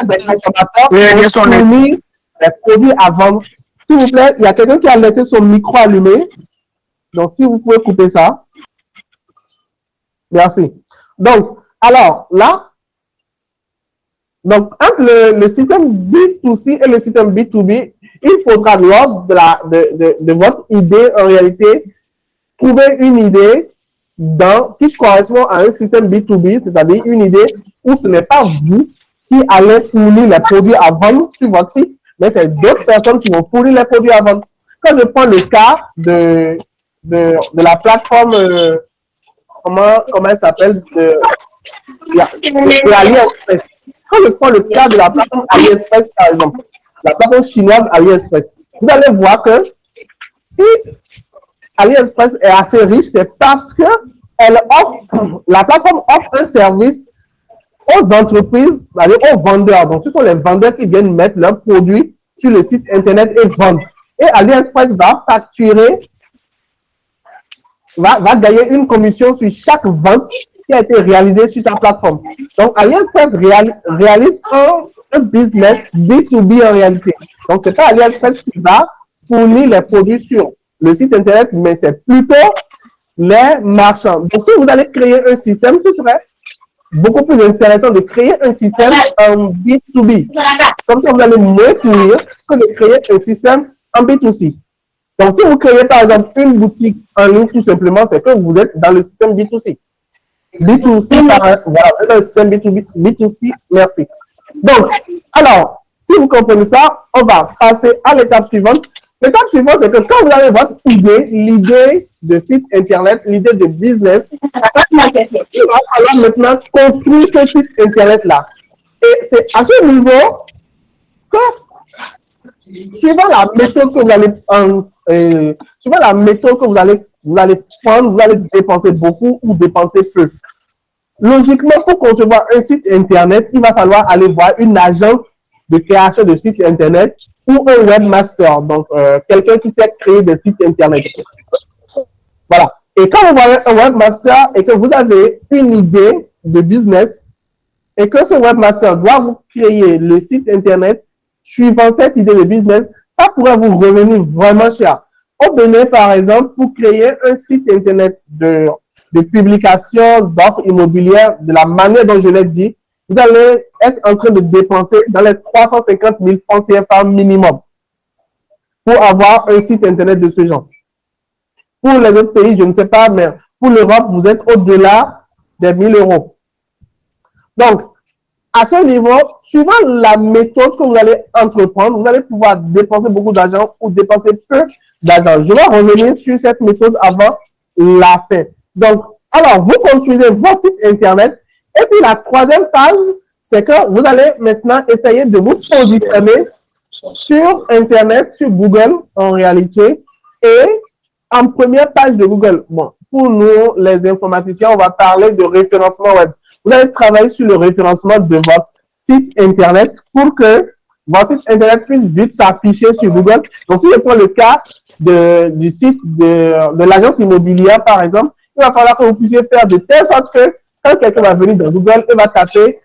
des consommateurs pour fournir les produits à vendre. S'il vous plaît, il y a quelqu'un qui a laissé son micro allumé. Donc, si vous pouvez couper ça. Merci. Donc, alors, là, donc, entre le système B2C et le système B2B, il faudra, lors de votre idée, en réalité, trouver une idée qui correspond à un système B2B, c'est-à-dire une idée où ce n'est pas vous qui allaient fournir les produits à vendre sur votre site, mais c'est d'autres personnes qui vont fournir les produits à vendre. Quand je prends le cas de la plateforme, comment elle s'appelle, de AliExpress. Quand je prends le cas de la plateforme AliExpress, par exemple, la plateforme chinoise AliExpress, vous allez voir que si AliExpress est assez riche, c'est parce que la plateforme offre un service aux entreprises, aux vendeurs. Donc, ce sont les vendeurs qui viennent mettre leurs produits sur le site Internet et vendre. Et AliExpress va facturer, va gagner une commission sur chaque vente qui a été réalisée sur sa plateforme. Donc, AliExpress réalise un business B2B en réalité. Donc, ce n'est pas AliExpress qui va fournir les produits sur le site Internet, mais c'est plutôt les marchands. Donc, si vous allez créer un système, ce serait beaucoup plus intéressant de créer un système en B2B. Comme ça, vous allez moins courir que de créer un système en B2C. Donc, si vous créez par exemple une boutique en ligne, tout simplement, c'est que vous êtes dans le système B2C. B2C, voilà, dans le système B2C, merci. Donc, alors, si vous comprenez ça, on va passer à l'étape suivante. L'étape suivante, c'est que quand vous avez votre idée, l'idée de site Internet, l'idée de business, il va falloir maintenant construire ce site Internet-là. Et c'est à ce niveau que, suivant la méthode que vous allez prendre, vous allez dépenser beaucoup ou dépenser peu. Logiquement, pour concevoir un site Internet, il va falloir aller voir une agence de création de site Internet ou un webmaster, donc quelqu'un qui sait créer des sites Internet. Voilà. Et quand vous voyez un webmaster et que vous avez une idée de business et que ce webmaster doit vous créer le site Internet suivant cette idée de business, ça pourrait vous revenir vraiment cher. Au Bénin, par exemple, pour créer un site Internet de publication d'offres immobilières de la manière dont je l'ai dit, vous allez être en train de dépenser dans les 350 000 francs CFA minimum pour avoir un site Internet de ce genre. Pour les autres pays, je ne sais pas, mais pour l'Europe, vous êtes au-delà des 1 000 euros. Donc, à ce niveau, suivant la méthode que vous allez entreprendre, vous allez pouvoir dépenser beaucoup d'argent ou dépenser peu d'argent. Je vais revenir sur cette méthode avant la fin. Donc, alors, vous construisez votre site Internet. Et puis, la troisième phase, c'est que vous allez maintenant essayer de vous positionner sur Internet, sur Google, en réalité, et en première page de Google. Bon, pour nous, les informaticiens, on va parler de référencement web. Vous allez travailler sur le référencement de votre site Internet pour que votre site Internet puisse vite s'afficher sur Google. Donc, si je prends le cas du site de l'agence immobilière, par exemple, il va falloir que vous puissiez faire de telle sorte que quand quelqu'un va venir dans Google et va taper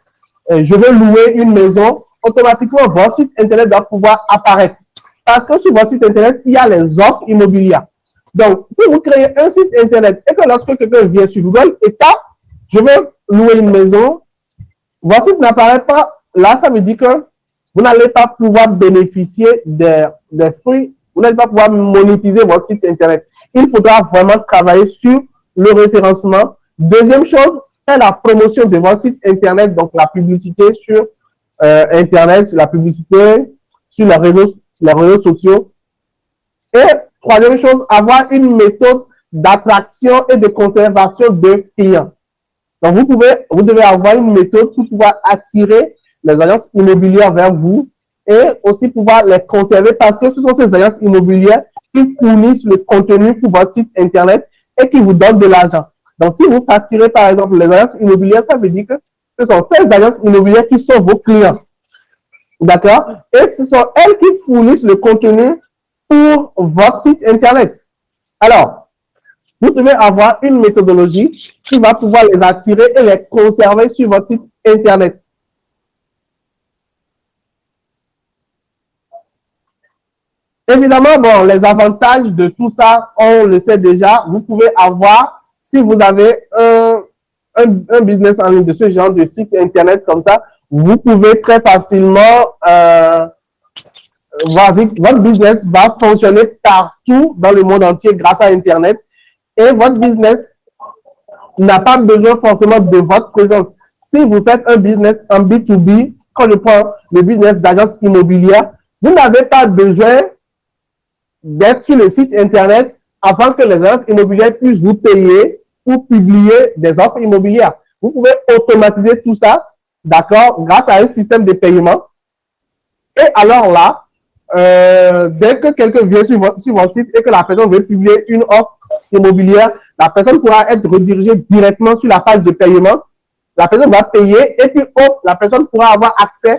je veux louer une maison, automatiquement votre site Internet doit pouvoir apparaître. Parce que sur votre site Internet, il y a les offres immobilières. Donc, si vous créez un site Internet et que lorsque quelqu'un vient sur Google et tape je veux louer une maison, votre site n'apparaît pas. Là, ça veut dire que vous n'allez pas pouvoir bénéficier des fruits, vous n'allez pas pouvoir monétiser votre site Internet. Il faudra vraiment travailler sur le référencement. Deuxième chose, faire la promotion de votre site Internet, donc la publicité sur Internet, la publicité sur les réseaux sociaux. Et troisième chose, avoir une méthode d'attraction et de conservation de clients. Donc, vous devez avoir une méthode pour pouvoir attirer les agences immobilières vers vous et aussi pouvoir les conserver parce que ce sont ces agences immobilières qui fournissent le contenu pour votre site Internet et qui vous donnent de l'argent. Donc, si vous facturez, par exemple, les agences immobilières, ça veut dire que ce sont ces agences immobilières qui sont vos clients. D'accord? Et ce sont elles qui fournissent le contenu pour votre site Internet. Alors, vous devez avoir une méthodologie qui va pouvoir les attirer et les conserver sur votre site Internet. Évidemment, bon, les avantages de tout ça, on le sait déjà. Vous pouvez avoir, si vous avez un business en ligne de ce genre de site Internet comme ça, vous pouvez très facilement, votre business va fonctionner partout dans le monde entier grâce à Internet. Et votre business n'a pas besoin forcément de votre présence. Si vous faites un business en B2B, quand je prends le business d'agence immobilière, vous n'avez pas besoin d'être sur le site Internet avant que les agences immobilières puissent vous payer pour publier des offres immobilières. Vous pouvez automatiser tout ça, d'accord, grâce à un système de paiement. Et alors là, dès que quelqu'un vient sur votre site et que la personne veut publier une offre immobilière, la personne pourra être redirigée directement sur la page de paiement. La personne va payer et puis hop, la personne pourra avoir accès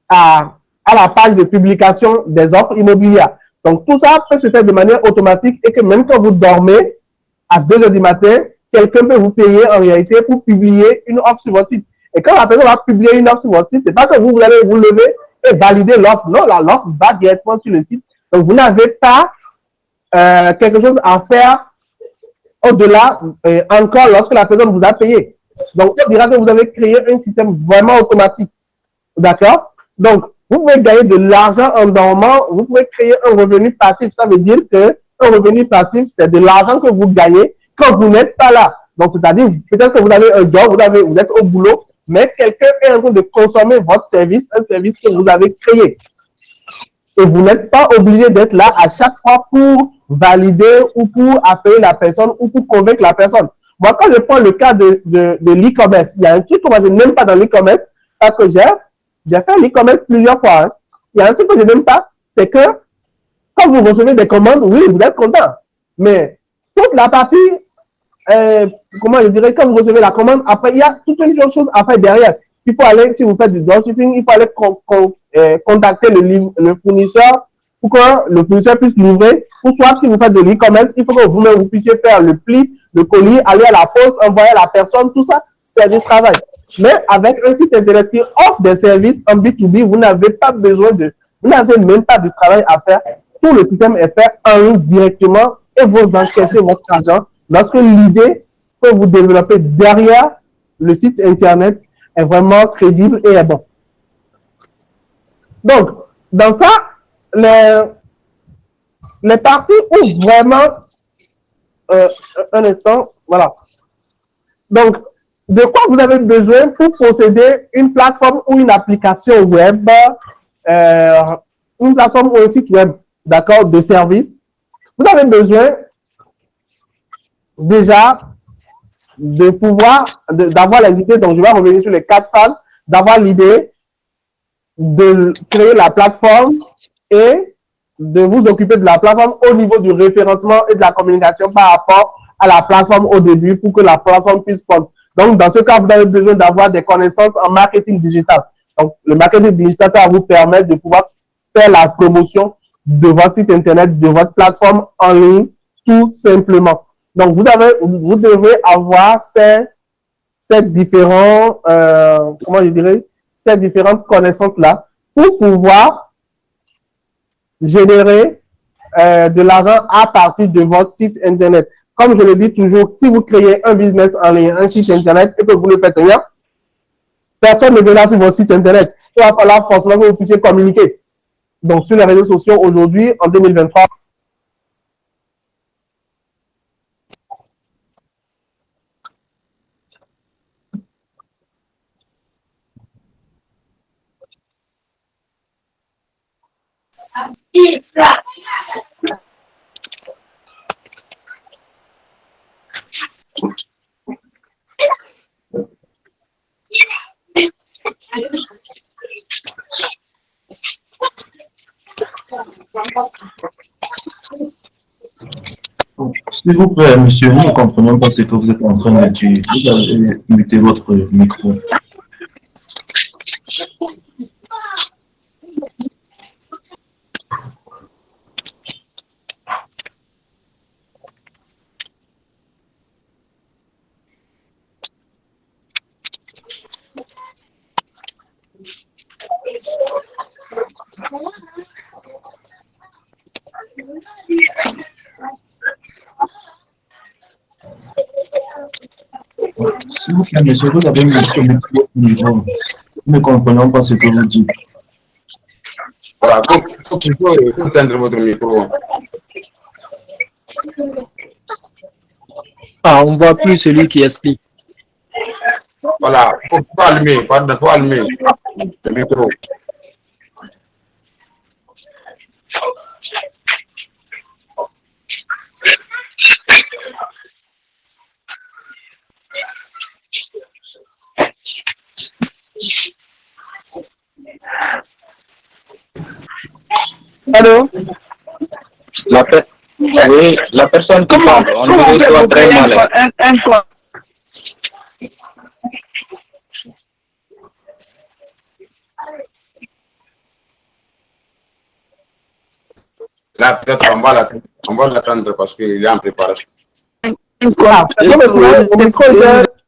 à la page de publication des offres immobilières. Donc tout ça peut se faire de manière automatique et que même quand vous dormez à 2 h du matin, quelqu'un peut vous payer en réalité pour publier une offre sur votre site. Et quand la personne va publier une offre sur votre site, c'est pas que vous allez vous lever et valider l'offre. Non, l'offre va directement sur le site. Donc vous n'avez pas quelque chose à faire au-delà encore lorsque la personne vous a payé. Donc on dira que vous avez créé un système vraiment automatique. D'accord? Donc vous pouvez gagner de l'argent en dormant, vous pouvez créer un revenu passif. Ça veut dire que un revenu passif, c'est de l'argent que vous gagnez quand vous n'êtes pas là. Donc, c'est-à-dire, peut-être que vous avez un job, vous êtes au boulot, mais quelqu'un est en train de consommer votre service, un service que vous avez créé. Et vous n'êtes pas obligé d'être là à chaque fois pour valider ou pour appeler la personne ou pour convaincre la personne. Moi, quand je prends le cas de l'e-commerce, il y a un truc que moi je n'aime pas dans l'e-commerce parce que j'ai fait l'e-commerce plusieurs fois. Hein. Il y a un truc que je n'aime pas, c'est que quand vous recevez des commandes, oui, vous êtes content. Mais toute la partie, comment je dirais, quand vous recevez la commande, après, il y a toute une chose à faire derrière. Il faut aller, si vous faites du dropshipping, il faut aller contacter le fournisseur pour que le fournisseur puisse livrer. Ou soit, si vous faites de l'e-commerce, il faut que vous-même vous puissiez faire le pli, le colis, aller à la poste, envoyer à la personne, tout ça, c'est du travail. Mais avec un site internet qui offre des services en B2B, vous n'avez pas besoin vous n'avez même pas de travail à faire. Tout le système est fait en ligne directement et vous encaissez votre argent lorsque l'idée que vous développez derrière le site internet est vraiment crédible et est bon. Donc, dans ça, les parties où vraiment, un instant, voilà. Donc, de quoi vous avez besoin pour posséder une plateforme ou une application web, une plateforme ou un site web, d'accord, de service. Vous avez besoin déjà de pouvoir, d'avoir les idées, donc je vais revenir sur les 4 phases, d'avoir l'idée, de créer la plateforme et de vous occuper de la plateforme au niveau du référencement et de la communication par rapport à la plateforme au début pour que la plateforme puisse prendre. Donc, dans ce cas, vous avez besoin d'avoir des connaissances en marketing digital. Donc, le marketing digital, ça va vous permettre de pouvoir faire la promotion de votre site internet, de votre plateforme en ligne, tout simplement. Donc, vous devez avoir ces différents, comment je dirais, ces différentes connaissances-là pour pouvoir générer de l'argent à partir de votre site internet. Comme je le dis toujours, si vous créez un business en ligne, un site internet et que vous ne faites rien, personne ne verra sur votre site internet. Il va falloir forcément que vous puissiez communiquer. Donc, sur les réseaux sociaux aujourd'hui, en 2023, S'il vous plaît, monsieur, nous ne comprenons pas ce que vous êtes en train de dire. Vous allez muter votre micro. S'il vous plaît, monsieur, vous avez muté votre micro. Nous ne comprenons pas ce que vous dites. Voilà, donc il faut éteindre votre micro. Ah, on ne voit plus celui qui explique. Voilà, il faut allumer, pardon, il faut allumer. Le micro. Allô? Oui, la personne qui parle, on dirait qu'elle soit très mal. Là, peut-être on va l'attendre parce qu'il est en préparation. Ah, c'est bon, maintenant, mon micro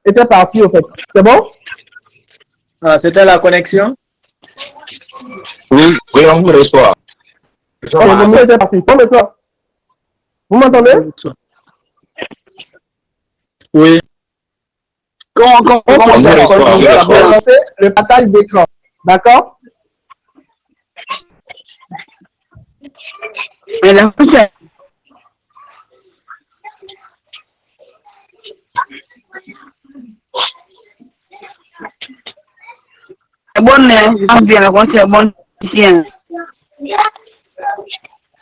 était parti, au fait. C'est bon? Ah, c'était la connexion. Oui, oui, on vous reçoit. Ok, mon micro était parti. Bon, maintenant, vous m'entendez? Oui. On va lancer le partage d'écran. D'accord? Bon, bien, c'est bon, tiens.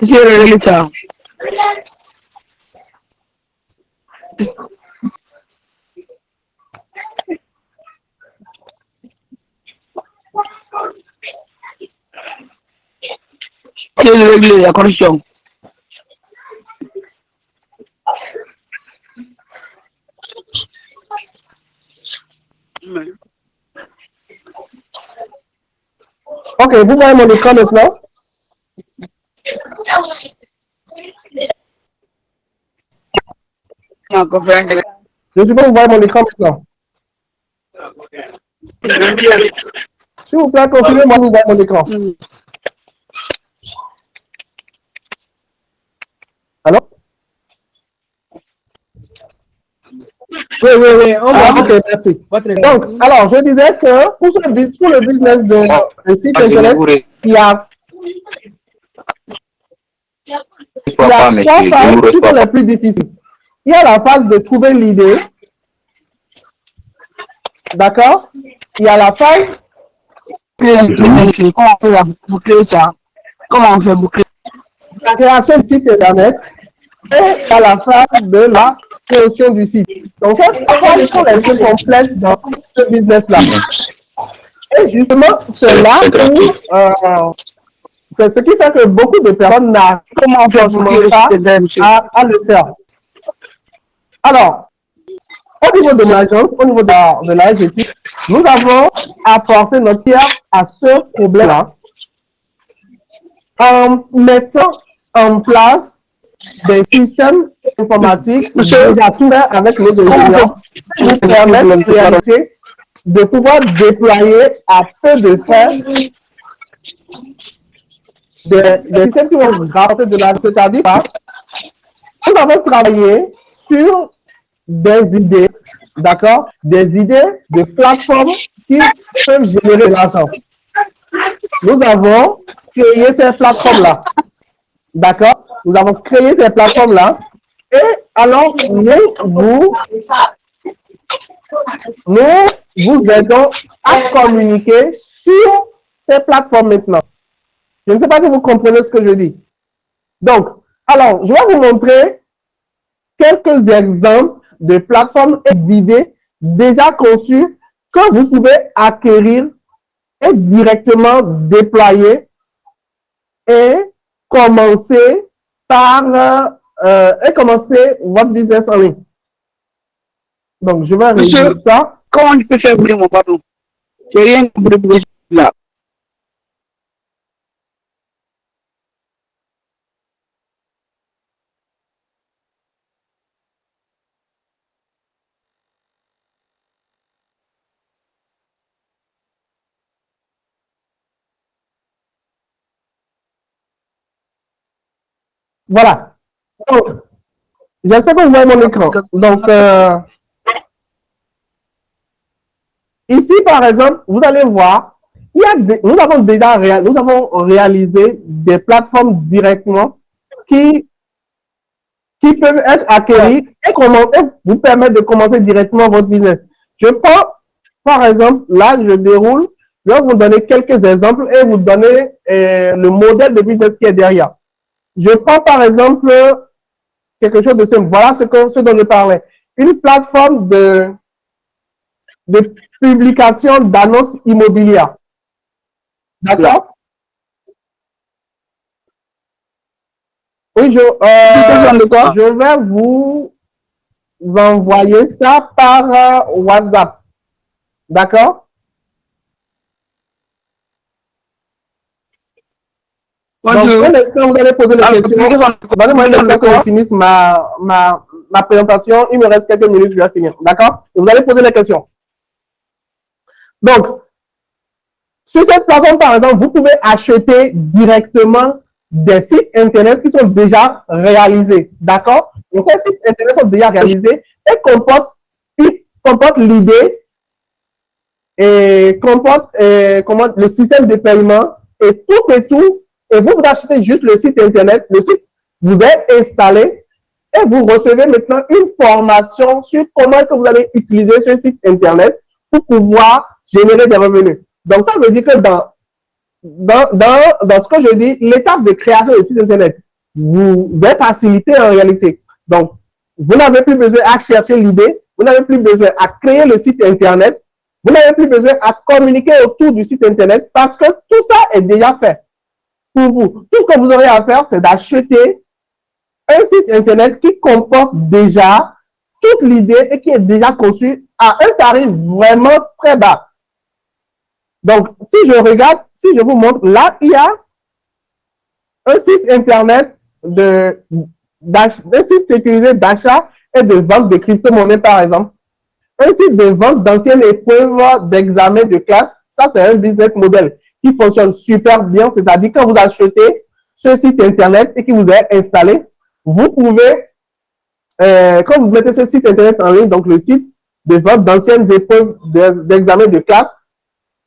C'est le ça. C'est le régler la corruption. Ok, vous voyez mon écran maintenant? Je suppose que vous voyez mon écran maintenant. S'il vous plaît, confirmez-moi que vous voyez mon écran. Allô? Oui. Ok, merci. Donc, alors, je disais que pour le business de site internet, il y a trois phases qui sont les plus difficiles. Il y a la phase de trouver l'idée. D'accord? Il y a la phase. Comment on fait boucler ça? Comment on fait boucler? La création du site internet et à la phase de la création du site. Donc, ces trois phases sont les plus complexes dans ce business-là. Et justement, c'est là où c'est ce qui fait que beaucoup de personnes n'arrivent pas à le faire. Alors, au niveau de l'agence, au niveau de la SGT, nous avons apporté notre pierre à ce problème-là en mettant en place des systèmes informatiques déjà tout fait avec nos ingénieurs pour permettre en réalité de pouvoir déployer à peu de frais des systèmes qui vont rapporter de l'argent. C'est-à-dire, nous avons travaillé sur des idées, d'accord, des idées de plateformes qui peuvent générer de l'argent. Nous avons créé ces plateformes-là, d'accord, nous avons créé ces plateformes-là et alors nous vous aidons à communiquer sur ces plateformes maintenant. Je ne sais pas si vous comprenez ce que je dis. Donc, alors, je vais vous montrer quelques exemples de plateformes et d'idées déjà conçues que vous pouvez acquérir et directement déployer et commencer votre business en ligne. Donc, je vais résumer ça. Comment je peux faire boucler mon patron? C'est rien pour boucler là. Voilà. Donc, j'espère que vous voyez mon écran. Donc, ici, par exemple, vous allez voir, nous avons réalisé des plateformes directement qui peuvent être acquéries et vous permettre de commencer directement votre business. Je prends, par exemple, là, je déroule Je vais vous donner quelques exemples et vous donner le modèle de business qui est derrière. Je prends par exemple quelque chose de simple. Voilà ce dont je parlais. Une plateforme de publication d'annonces immobilières. D'accord? Oui, je vais vous envoyer ça par WhatsApp. D'accord? Donc, un instant, vous allez poser les questions. Donnez-moi un instant que je finisse ma présentation. Il me reste quelques minutes, je vais finir. D'accord? Vous allez poser les questions. Donc, sur cette plateforme, par exemple, vous pouvez acheter directement des sites Internet qui sont déjà réalisés. D'accord? Donc, ces sites Internet sont déjà réalisés et comportent l'idée et comportent le système de paiement et tout. Et vous achetez juste le site Internet. Le site vous est installé et vous recevez maintenant une formation sur comment est-ce que vous allez utiliser ce site Internet pour pouvoir générer des revenus. Donc, ça veut dire que dans ce que je dis, l'étape de création de site Internet vous est facilitée en réalité. Donc, vous n'avez plus besoin à chercher l'idée, vous n'avez plus besoin à créer le site Internet, vous n'avez plus besoin à communiquer autour du site Internet parce que tout ça est déjà fait pour vous. Tout ce que vous aurez à faire, c'est d'acheter un site Internet qui comporte déjà toute l'idée et qui est déjà conçu à un tarif vraiment très bas. Donc, si je regarde, si je vous montre, là, il y a un site Internet un site sécurisé d'achat et de vente de crypto-monnaies, par exemple. Un site de vente d'anciennes épreuves d'examen de classe. Ça, c'est un business model qui fonctionne super bien. C'est-à-dire, quand vous achetez ce site Internet et qui vous est installé, vous pouvez, quand vous mettez ce site Internet en ligne, donc le site de vente d'anciennes épreuves d'examen de classe,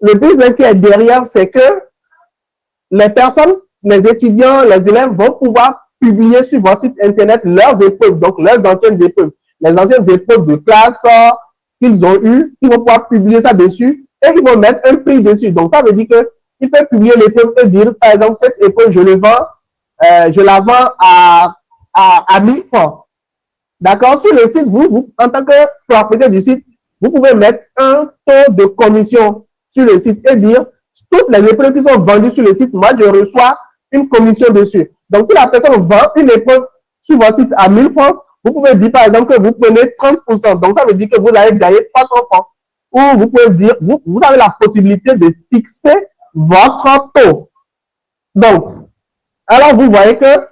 le business qui est derrière, c'est que les personnes, les étudiants, les élèves vont pouvoir publier sur votre site Internet leurs épreuves, donc leurs anciennes épreuves. Les anciennes épreuves de classe qu'ils ont eues, ils vont pouvoir publier ça dessus et ils vont mettre un prix dessus. Donc, ça veut dire qu'ils peuvent publier l'épreuve et dire, par exemple, cette épreuve, je la vends à 1000 francs. D'accord? Sur le site, vous, en tant que propriétaire du site, vous pouvez mettre un taux de commission sur le site et dire, toutes les épreuves qui sont vendues sur le site, moi, je reçois une commission dessus. Donc, si la personne vend une épreuve sur votre site à 1000 francs, vous pouvez dire, par exemple, que vous prenez 30%. Donc, ça veut dire que vous allez gagner 300 francs. Ou vous pouvez dire, vous avez la possibilité de fixer votre taux. Donc, alors vous voyez que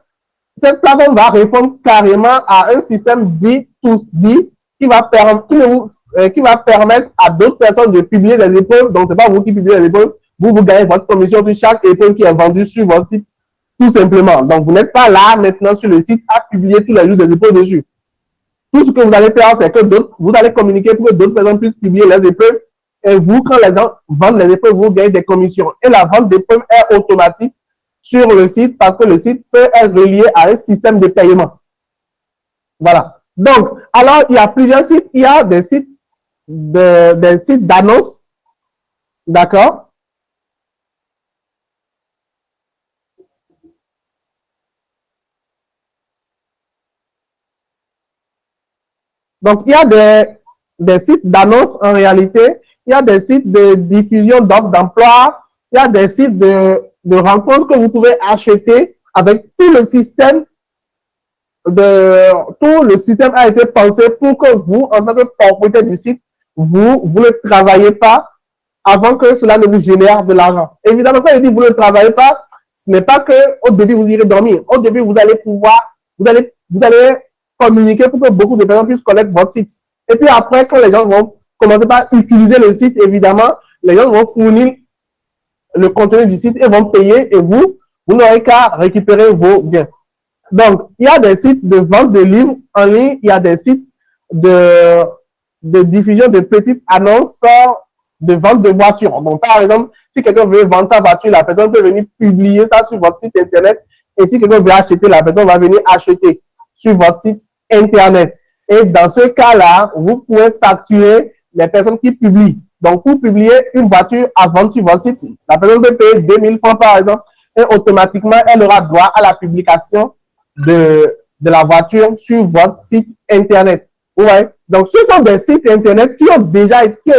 cette plateforme va répondre carrément à un système B2B qui va permettre à d'autres personnes de publier des épreuves. Donc, ce n'est pas vous qui publiez les épreuves. Vous gagnez votre commission sur chaque épreuve qui est vendue sur votre site, tout simplement. Donc, vous n'êtes pas là maintenant sur le site à publier tous les jours des épreuves dessus. Tout ce que vous allez faire, c'est que vous allez communiquer pour que d'autres personnes puissent publier les épreuves. Et vous, quand les gens vendent les épreuves, vous gagnez des commissions. Et la vente d'épreuves est automatique sur le site parce que le site peut être relié à un système de paiement. Voilà. Donc, alors, il y a plusieurs sites. Il y a des sites d'annonces. D'accord? Donc, il y a des sites d'annonces en réalité. Il y a des sites de diffusion d'offres d'emploi. Il y a des sites de rencontres que vous pouvez acheter avec tout le système. Tout le système a été pensé pour que vous, en tant que propriétaire du site, vous ne travaillez pas avant que cela ne vous génère de l'argent. Évidemment, quand je dis vous ne travaillez pas, ce n'est pas qu'au début vous irez dormir. Au début, vous allez communiquer pour que beaucoup de personnes puissent connaître votre site. Et puis après, quand les gens vont commencer par utiliser le site, évidemment, les gens vont fournir le contenu du site et vont payer et vous n'aurez qu'à récupérer vos biens. Donc, il y a des sites de vente de livres en ligne, il y a des sites de diffusion de petites annonces de vente de voitures. Donc, par exemple, si quelqu'un veut vendre sa voiture, la personne peut venir publier ça sur votre site Internet. Et si quelqu'un veut acheter, la personne va venir acheter sur votre site Internet. Et dans ce cas-là, vous pouvez facturer les personnes qui publient. Donc, pour publier une voiture à vendre sur votre site, la personne peut payer 2000 francs par exemple et automatiquement, elle aura droit à la publication de la voiture sur votre site Internet. Ouais. Donc, ce sont des sites Internet qui ont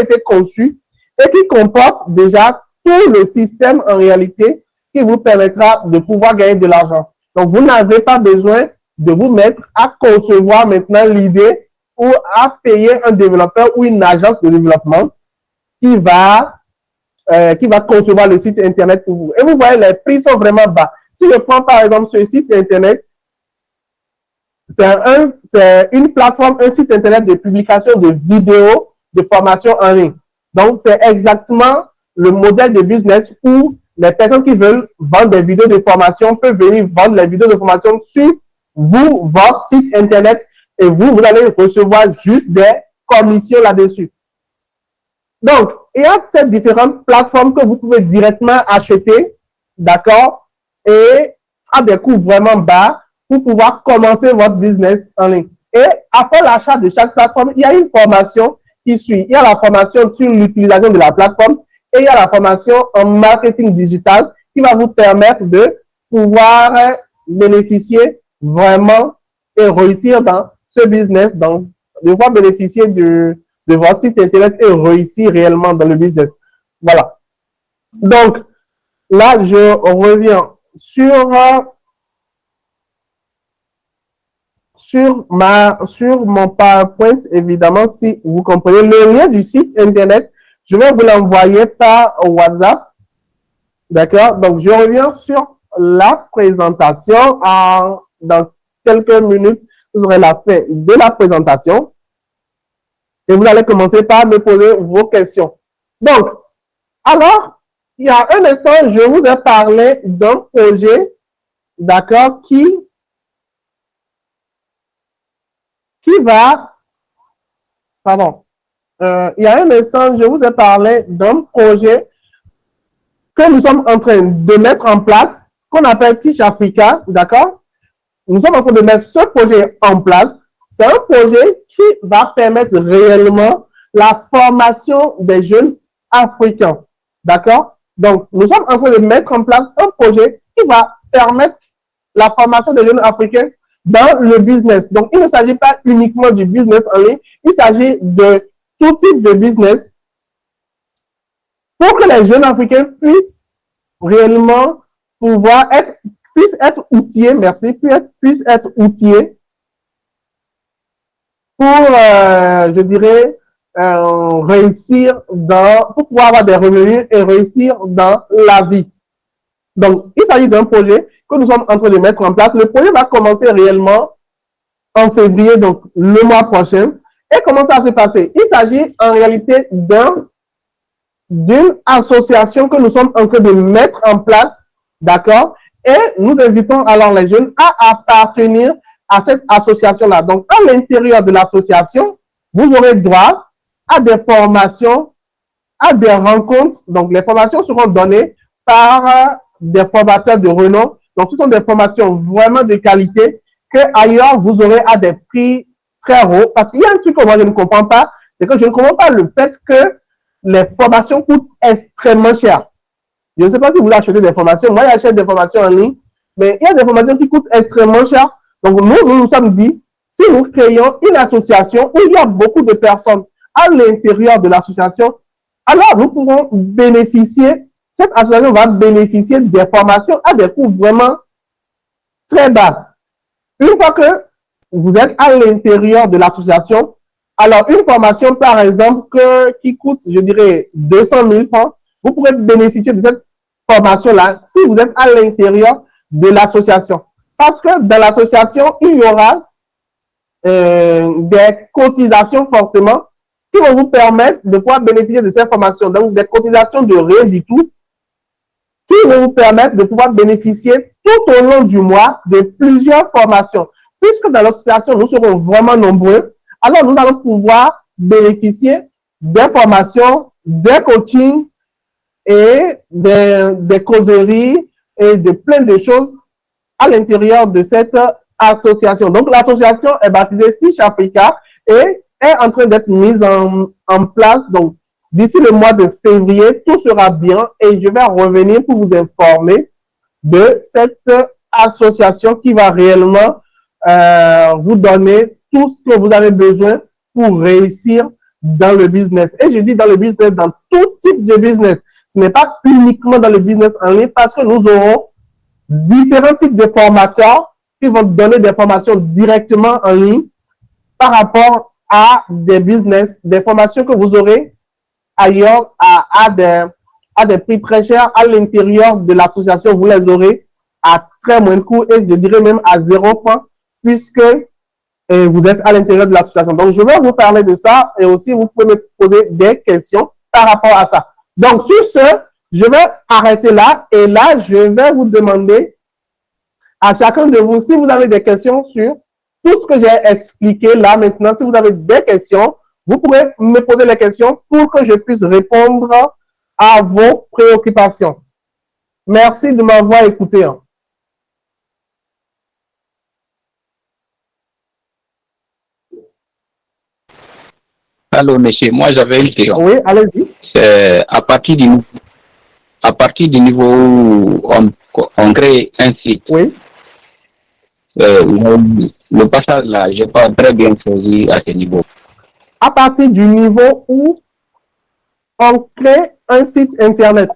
été conçus et qui comportent déjà tout le système en réalité qui vous permettra de pouvoir gagner de l'argent. Donc, vous n'avez pas besoin de vous mettre à concevoir maintenant l'idée ou à payer un développeur ou une agence de développement qui va concevoir le site Internet pour vous. Et vous voyez, les prix sont vraiment bas. Si je prends par exemple ce site Internet, c'est une plateforme, un site Internet de publication de vidéos de formation en ligne. Donc, c'est exactement le modèle de business où les personnes qui veulent vendre des vidéos de formation peuvent venir vendre les vidéos de formation sur votre site Internet et vous allez recevoir juste des commissions là-dessus. Donc, il y a ces différentes plateformes que vous pouvez directement acheter, d'accord, et à des coûts vraiment bas pour pouvoir commencer votre business en ligne. Et après l'achat de chaque plateforme, il y a une formation qui suit. Il y a la formation sur l'utilisation de la plateforme et il y a la formation en marketing digital qui va vous permettre de pouvoir bénéficier vraiment et réussir dans ce business, donc de pouvoir bénéficier de votre site Internet et réussir réellement dans le business. Voilà. Donc, là, je reviens sur mon PowerPoint, évidemment, si vous comprenez. Le lien du site Internet, je vais vous l'envoyer par WhatsApp. D'accord? Donc, je reviens sur la présentation. Dans quelques minutes, vous aurez la fin de la présentation. Et vous allez commencer par me poser vos questions. Donc, alors, il y a un instant, je vous ai parlé d'un projet, d'accord, qui va, pardon, il y a un instant, je vous ai parlé d'un projet que nous sommes en train de mettre en place, qu'on appelle Teach Africa, d'accord? Nous sommes en train de mettre ce projet en place. C'est un projet qui va permettre réellement la formation des jeunes africains, d'accord? Donc, nous sommes en train de mettre en place un projet qui va permettre la formation des jeunes africains dans le business. Donc, il ne s'agit pas uniquement du business en ligne, il s'agit de tout type de business pour que les jeunes africains puissent réellement puissent être outillés, merci, puissent être outillés pour, je dirais, réussir pour pouvoir avoir des revenus et réussir dans la vie. Donc, il s'agit d'un projet que nous sommes en train de mettre en place. Le projet va commencer réellement en février, donc le mois prochain. Et comment ça va se passer? Il s'agit en réalité d'une association que nous sommes en train de mettre en place, d'accord? Et nous invitons alors les jeunes à appartenir à cette association-là. Donc, à l'intérieur de l'association, vous aurez droit à des formations, à des rencontres. Donc, les formations seront données par des formateurs de renom. Donc, ce sont des formations vraiment de qualité que ailleurs, vous aurez à des prix très hauts. Parce qu'il y a un truc que moi, je ne comprends pas, c'est que je ne comprends pas le fait que les formations coûtent extrêmement cher. Je ne sais pas si vous achetez des formations. Moi, j'achète des formations en ligne, mais il y a des formations qui coûtent extrêmement cher. Donc, nous sommes dit, si nous créons une association où il y a beaucoup de personnes à l'intérieur de l'association, alors nous pourrons bénéficier, cette association va bénéficier des formations à des coûts vraiment très bas. Une fois que vous êtes à l'intérieur de l'association, alors une formation, par exemple, qui coûte, je dirais, 200 000 francs, vous pourrez bénéficier de cette formation-là si vous êtes à l'intérieur de l'association. Parce que dans l'association, il y aura des cotisations forcément qui vont vous permettre de pouvoir bénéficier de ces formations. Donc, des cotisations de rien du tout qui vont vous permettre de pouvoir bénéficier tout au long du mois de plusieurs formations. Puisque dans l'association, nous serons vraiment nombreux, alors nous allons pouvoir bénéficier des formations, des coachings et des causeries et de plein de choses à l'intérieur de cette association. Donc, l'association est baptisée Teach Africa et est en train d'être mise en place. Donc, d'ici le mois de février, tout sera bien et je vais revenir pour vous informer de cette association qui va réellement vous donner tout ce que vous avez besoin pour réussir dans le business. Et je dis dans le business, dans tout type de business. Ce n'est pas uniquement dans le business en ligne parce que nous aurons différents types de formateurs qui vont donner des formations directement en ligne par rapport à des business, des formations que vous aurez ailleurs à des prix très chers à l'intérieur de l'association. Vous les aurez à très moins de coût et je dirais même à 0 francs puisque vous êtes à l'intérieur de l'association. Donc, je vais vous parler de ça et aussi vous pouvez me poser des questions par rapport à ça. Donc, sur ce, je vais arrêter là et là, je vais vous demander à chacun de vous, si vous avez des questions sur tout ce que j'ai expliqué là maintenant, si vous avez des questions, vous pouvez me poser les questions pour que je puisse répondre à vos préoccupations. Merci de m'avoir écouté. Allô, monsieur, moi j'avais une question. Oui, allez-y. C'est à partir du niveau où on crée un site. Oui. Le passage là, je n'ai pas très bien saisi à ce niveau. À partir du niveau où on crée un site internet.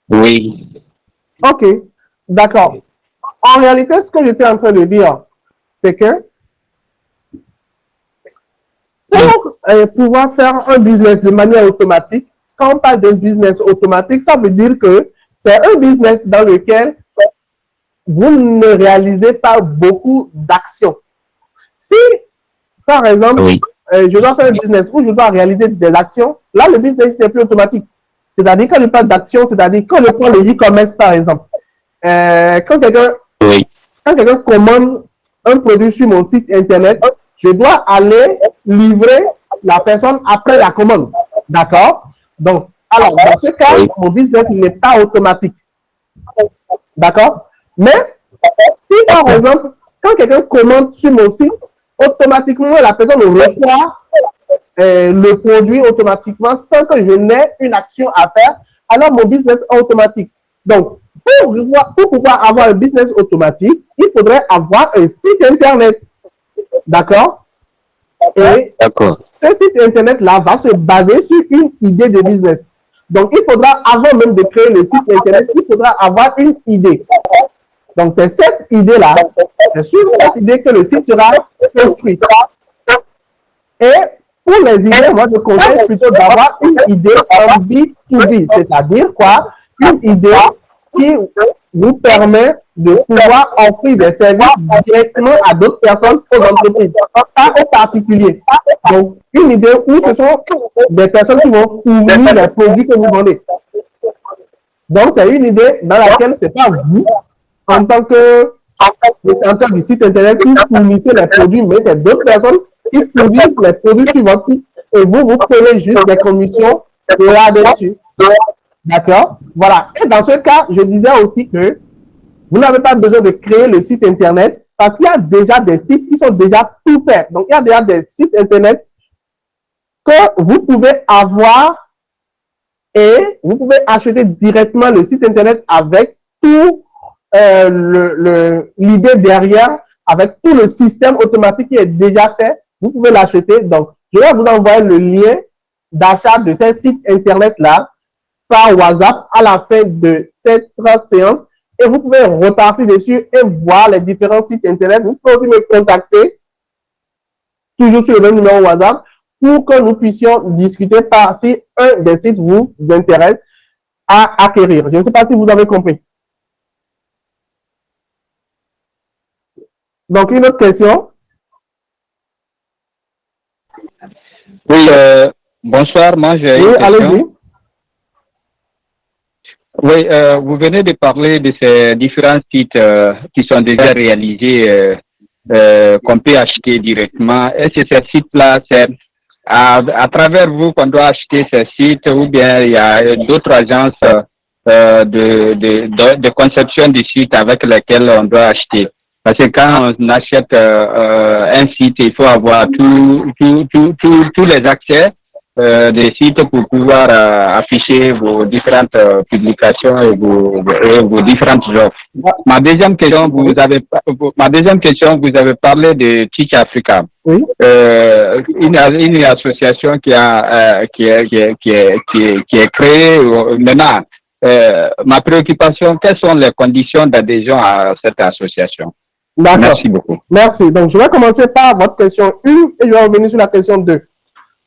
Oui. Ok, d'accord. En réalité, ce que j'étais en train de dire, c'est que pour pouvoir faire un business de manière automatique, quand on parle d'un business automatique, ça veut dire que c'est un business dans lequel vous ne réalisez pas beaucoup d'actions. Si, par exemple, Oui. Je dois faire un business où je dois réaliser des actions, là, le business n'est plus automatique. C'est-à-dire, quand je parle d'action, c'est-à-dire, quand je prends le e-commerce, par exemple, quand quelqu'un commande un produit sur mon site internet, je dois aller livrer la personne après la commande. D'accord? Donc, alors, dans ce cas, mon business n'est pas automatique. D'accord? Mais, si par exemple, quand quelqu'un commande sur mon site, automatiquement, la personne reçoit le produit automatiquement sans que je n'ai une action à faire, alors mon business est automatique. Donc, pour pouvoir avoir un business automatique, il faudrait avoir un site internet. D'accord? Et ce site internet-là va se baser sur une idée de business. Donc, il faudra, avant même de créer le site internet, il faudra avoir une idée. Donc, c'est cette idée-là, c'est sur cette idée que le site sera construit. Et pour les idées, moi, je conseille plutôt d'avoir une idée en B2B, c'est-à-dire quoi? Une idée qui vous permet de pouvoir offrir des services directement à d'autres personnes, aux entreprises, pas aux particuliers. Donc, une idée où ce sont des personnes qui vont fournir les produits que vous vendez. Donc, c'est une idée dans laquelle ce n'est pas vous, en tant que détenteur du site internet, qui fournissez les produits, mais c'est d'autres personnes qui fournissent les produits sur votre site et vous prenez juste des commissions là-dessus. D'accord? Voilà. Et dans ce cas, je disais aussi que vous n'avez pas besoin de créer le site internet parce qu'il y a déjà des sites qui sont déjà tout faits. Donc, il y a déjà des sites internet que vous pouvez avoir et vous pouvez acheter directement le site internet avec tout l'idée derrière, avec tout le système automatique qui est déjà fait. Vous pouvez l'acheter. Donc, je vais vous envoyer le lien d'achat de ce site internet-là par WhatsApp à la fin de cette séance et vous pouvez repartir dessus et voir les différents sites internet. Vous pouvez aussi me contacter toujours sur le même numéro WhatsApp pour que nous puissions discuter par si un des sites vous intéresse à acquérir. Je ne sais pas si vous avez compris. Donc, une autre question? Oui, bonsoir, moi j'ai une question. Allez-y. Oui, vous venez de parler de ces différents sites qui sont déjà réalisés, qu'on peut acheter directement. Est-ce que ces sites-là, c'est à travers vous qu'on doit acheter ces sites ou bien il y a d'autres agences de conception de sites avec lesquelles on doit acheter? Parce que quand on achète un site, il faut avoir tous les accès des sites pour pouvoir afficher vos différentes publications et vos différentes offres. Ma deuxième question, vous avez parlé de Teach Africa, Oui. une association qui est créée maintenant. Ma préoccupation, quelles sont les conditions d'adhésion à cette association? D'accord. Merci beaucoup. Merci. Donc, je vais commencer par votre question 1 et je vais revenir sur la question 2.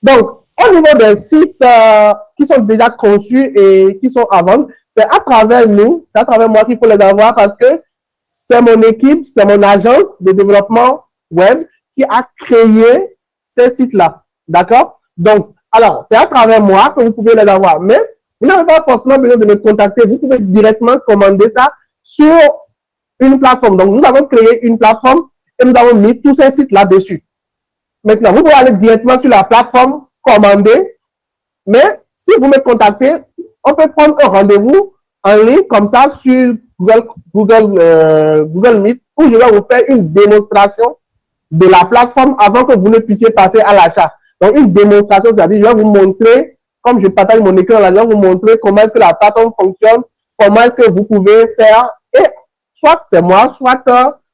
Donc, au niveau des sites qui sont déjà conçus et qui sont à vendre, c'est à travers nous, c'est à travers moi qu'il faut les avoir parce que c'est mon équipe, c'est mon agence de développement web qui a créé ces sites-là. D'accord? Donc, alors, c'est à travers moi que vous pouvez les avoir. Mais vous n'avez pas forcément besoin de me contacter. Vous pouvez directement commander ça sur une plateforme. Donc, nous avons créé une plateforme et nous avons mis tous ces sites-là dessus. Maintenant, vous pouvez aller directement sur la plateforme, commander, mais si vous me contactez, on peut prendre un rendez-vous en ligne comme ça sur Google Meet où je vais vous faire une démonstration de la plateforme avant que vous ne puissiez passer à l'achat. Donc, une démonstration, c'est-à-dire je vais vous montrer, comme je partage mon écran là, je vais vous montrer comment est-ce que la plateforme fonctionne, comment est-ce que vous pouvez faire, et soit c'est moi, soit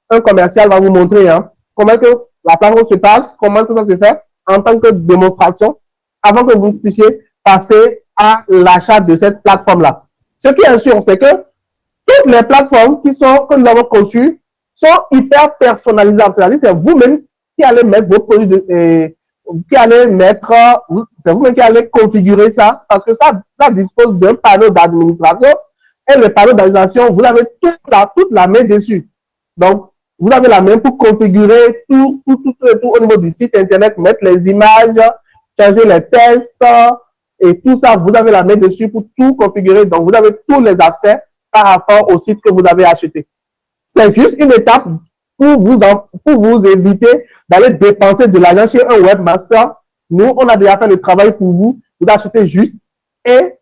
un commercial va vous montrer comment est-ce que la plateforme se passe, comment tout ça se fait en tant que démonstration avant que vous puissiez passer à l'achat de cette plateforme-là. Ce qui est sûr, c'est que toutes les plateformes que nous avons conçues sont hyper personnalisables. C'est-à-dire c'est vous-même qui allez mettre vos produits, c'est vous-même qui allez configurer ça parce que ça dispose d'un panneau d'administration et le panneau d'administration, vous avez toute la main dessus. Donc, vous avez la main pour configurer tout au niveau du site internet, mettre les images, changer les tests et tout ça. Vous avez la main dessus pour tout configurer. Donc, vous avez tous les accès par rapport au site que vous avez acheté. C'est juste une étape pour vous éviter d'aller dépenser de l'argent chez un webmaster. Nous, on a déjà fait le travail pour vous. Vous achetez juste et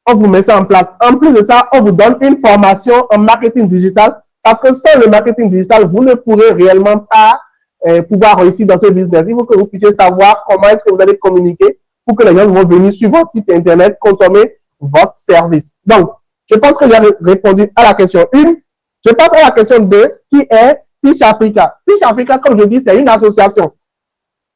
on vous met ça en place. En plus de ça, on vous donne une formation en marketing digital. Parce que sans le marketing digital, vous ne pourrez réellement pas pouvoir réussir dans ce business. Il faut que vous puissiez savoir comment est-ce que vous allez communiquer pour que les gens vont venir sur votre site internet consommer votre service. Donc, je pense que j'ai répondu à la question 1. Je passe à la question 2 qui est Teach Africa. Teach Africa, comme je dis, c'est une association.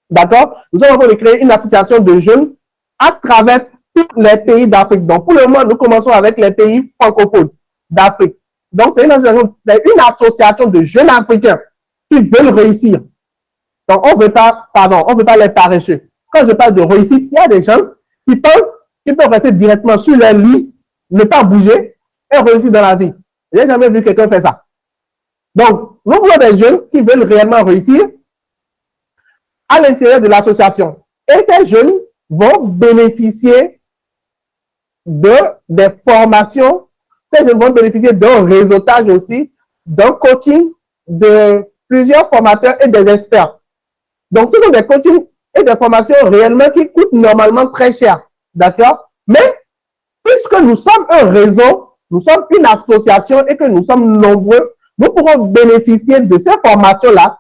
D'accord? Nous sommes en train de créer une association de jeunes à travers tous les pays d'Afrique. Donc, pour le moment, nous commençons avec les pays francophones d'Afrique. Donc, c'est une association de jeunes Africains qui veulent réussir. Donc, on ne veut pas les paresseux. Quand je parle de réussite, il y a des gens qui pensent qu'ils peuvent rester directement sur leur lit, ne pas bouger et réussir dans la vie. Je n'ai jamais vu quelqu'un faire ça. Donc, nous voulons des jeunes qui veulent réellement réussir à l'intérieur de l'association. Et ces jeunes vont bénéficier des formations. Ces jeunes vont bénéficier d'un réseautage aussi, d'un coaching de plusieurs formateurs et des experts. Donc, ce sont des coachings et des formations réellement qui coûtent normalement très cher. D'accord? Mais, puisque nous sommes un réseau, nous sommes une association et que nous sommes nombreux, nous pourrons bénéficier de ces formations-là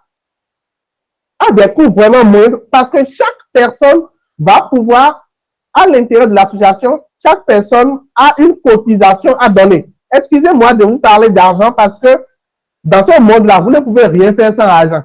à des coûts vraiment moindres parce que chaque personne va pouvoir, à l'intérieur de l'association, chaque personne a une cotisation à donner. Excusez-moi de vous parler d'argent parce que dans ce monde-là, vous ne pouvez rien faire sans argent.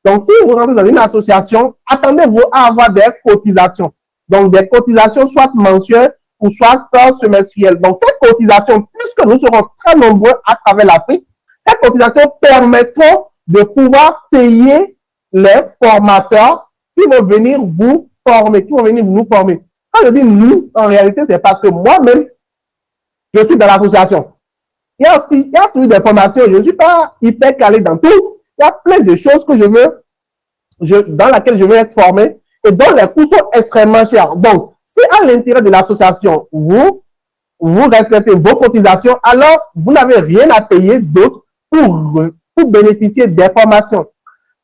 Donc, si vous rentrez dans une association, attendez-vous à avoir des cotisations. Donc, des cotisations soit mensuelles ou soit semestrielles. Donc, ces cotisations, puisque nous serons très nombreux à travers l'Afrique, ces cotisations permettront de pouvoir payer les formateurs qui vont venir vous former, qui vont venir nous former. Quand je dis nous, en réalité, c'est parce que moi-même, je suis dans l'association. Il y a toujours des formations, je ne suis pas hyper calé dans tout. Il y a plein de choses que dans lesquelles je veux être formé et dont les coûts sont extrêmement chers. Donc, si à l'intérieur de l'association, vous respectez vos cotisations, alors vous n'avez rien à payer d'autre pour bénéficier des formations.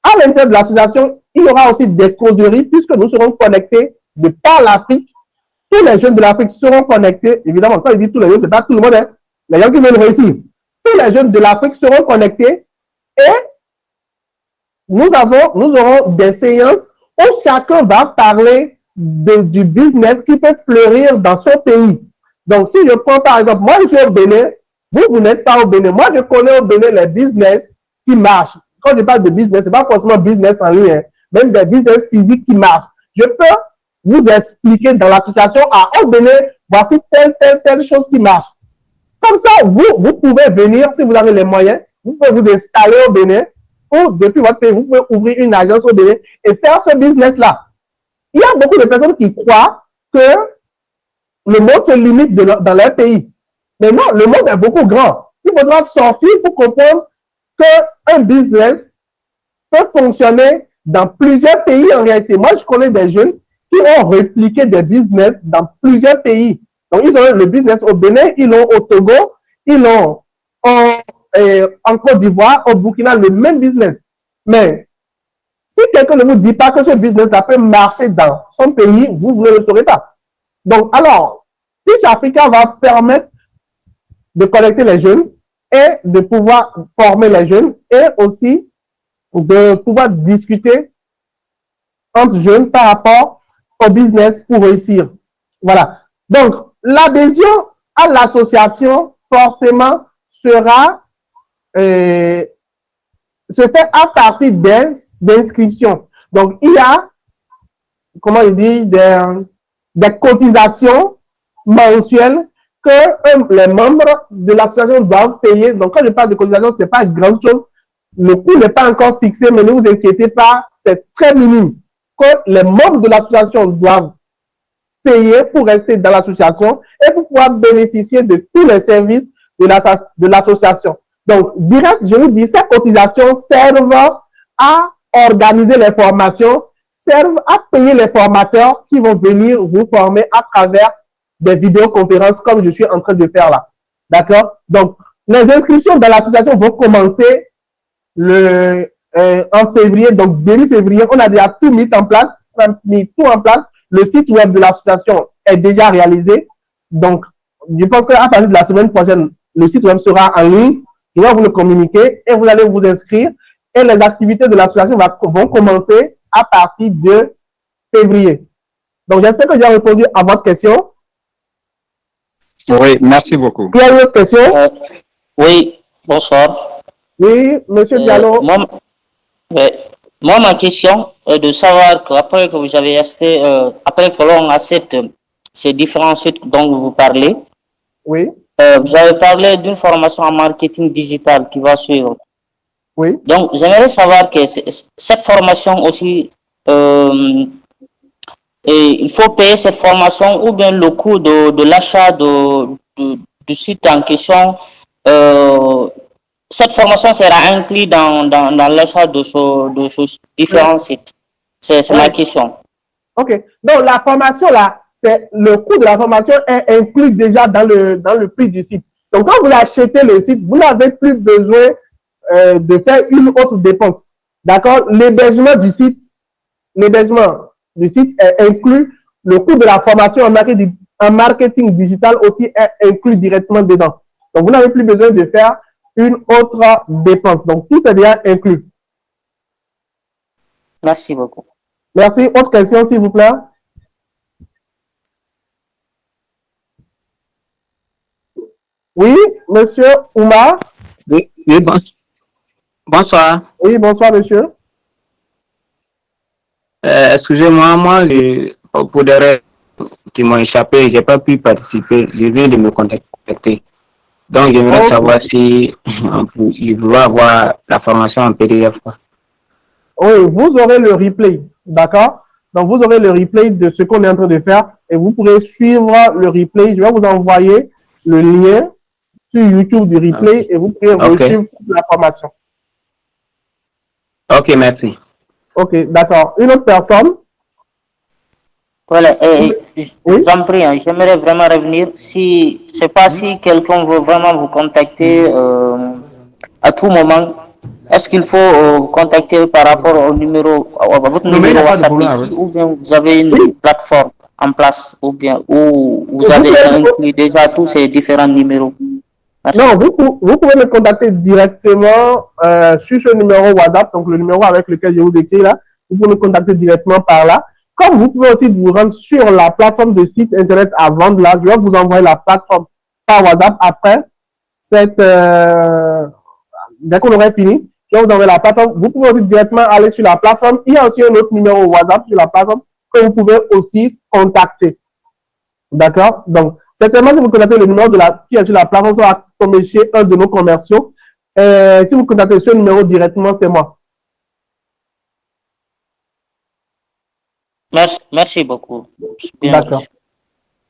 À l'intérieur de l'association, il y aura aussi des causeries puisque nous serons connectés de par l'Afrique. Tous les jeunes de l'Afrique seront connectés. Évidemment, quand je dis tous les jeunes, ce n'est pas tout le monde, hein. Les gens qui veulent réussir. Tous les jeunes de l'Afrique seront connectés et nous aurons des séances où chacun va parler du business qui peut fleurir dans son pays. Donc, si je prends par exemple, moi je suis au Bénin, vous n'êtes pas au Bénin. Moi, je connais au Bénin les business qui marchent. Quand je parle de business, ce n'est pas forcément business en ligne, hein, même des business physiques qui marchent. Je peux vous expliquer dans l'association, au Bénin, voici telle chose qui marche. Comme ça, vous pouvez venir, si vous avez les moyens, vous pouvez vous installer au Bénin ou depuis votre pays, vous pouvez ouvrir une agence au Bénin et faire ce business-là. Il y a beaucoup de personnes qui croient que le monde se limite dans leur pays. Mais non, le monde est beaucoup grand. Il faudra sortir pour comprendre qu'un business peut fonctionner dans plusieurs pays en réalité. Moi, je connais des jeunes qui ont répliqué des business dans plusieurs pays. Donc, ils ont le business au Bénin, ils l'ont au Togo, ils l'ont en Côte d'Ivoire, au Burkina, le même business. Mais si quelqu'un ne vous dit pas que ce business-là peut marcher dans son pays, vous ne le saurez pas. Donc, alors, Teach Africa va permettre de connecter les jeunes et de pouvoir former les jeunes et aussi de pouvoir discuter entre jeunes par rapport au business pour réussir. Voilà. Donc, l'adhésion à l'association, forcément, se fait à partir d'inscriptions. Donc, il y a, comment il dit, des cotisations mensuelles que les membres de l'association doivent payer. Donc, quand je parle de cotisation, ce n'est pas grand chose. Le coût n'est pas encore fixé, mais ne vous inquiétez pas, c'est très minime. Que les membres de l'association doivent payer pour rester dans l'association et pour pouvoir bénéficier de tous les services de l'association. Donc, direct, je vous dis, ces cotisations servent à organiser les formations, servent à payer les formateurs qui vont venir vous former à travers des vidéoconférences comme je suis en train de faire là. D'accord? Donc, les inscriptions dans l'association vont commencer en février, donc début février. On a déjà tout mis en place, Le site web de l'association est déjà réalisé. Donc, je pense qu'à partir de la semaine prochaine, le site web sera en ligne. Je vais vous le communiquer et vous allez vous inscrire. Et les activités de l'association vont commencer à partir de février. Donc, j'espère que j'ai répondu à votre question. Oui, merci beaucoup. Il y a une autre question? Oui, bonsoir. Oui, monsieur Diallo. Moi, ma question est de savoir qu'après que vous avez acheté, après que l'on a ces différents sites dont vous parlez, oui. Vous avez parlé d'une formation en marketing digital qui va suivre. Oui. Donc, j'aimerais savoir que cette formation aussi, il faut payer cette formation ou bien le coût de l'achat du site en question. Cette formation sera inclue dans l'achat de ce différents sites. C'est ma question. OK. Donc, la formation, là, le coût de la formation est inclus déjà dans le prix du site. Donc, quand vous achetez le site, vous n'avez plus besoin de faire une autre dépense. D'accord? L'hébergement du site est inclus. Le coût de la formation en marketing digital aussi est inclus directement dedans. Donc, vous n'avez plus besoin de faire une autre dépense. Donc, tout est déjà inclus. Merci beaucoup. Merci. Autre question, s'il vous plaît? Oui, monsieur Oumar. Oui, bonsoir. Oui, bonsoir, monsieur. Excusez-moi, pour des raisons qui m'ont échappé, je n'ai pas pu participer. Je viens de me contacter. Donc, j'aimerais savoir si il va avoir la formation en PDF. Oui, vous aurez le replay, d'accord? Donc, vous aurez le replay de ce qu'on est en train de faire et vous pourrez suivre le replay. Je vais vous envoyer le lien sur YouTube du replay et vous pourrez suivre la formation. Ok, merci. Ok, d'accord. Une autre personne? Voilà, vous en prie, j'aimerais vraiment revenir. Je ne sais pas si quelqu'un veut vraiment vous contacter à tout moment. Est-ce qu'il faut contacter par rapport au numéro, à votre numéro WhatsApp ici, ou bien vous avez une plateforme en place, ou bien où vous avez inclus déjà tous ces différents numéros? Merci. Non, vous pouvez me contacter directement sur ce numéro WhatsApp, donc le numéro avec lequel je vous écris là. Vous pouvez me contacter directement par là. Comme vous pouvez aussi vous rendre sur la plateforme de site internet à vendre là, je vais vous envoyer la plateforme par WhatsApp après cette, dès qu'on aurait fini, je vais vous envoyer la plateforme. Vous pouvez aussi directement aller sur la plateforme. Il y a aussi un autre numéro WhatsApp sur la plateforme que vous pouvez aussi contacter. D'accord? Donc, certainement, si vous contactez le numéro qui est sur la plateforme, ça va tomber chez un de nos commerciaux. Si vous contactez ce numéro directement, c'est moi. Merci beaucoup. D'accord.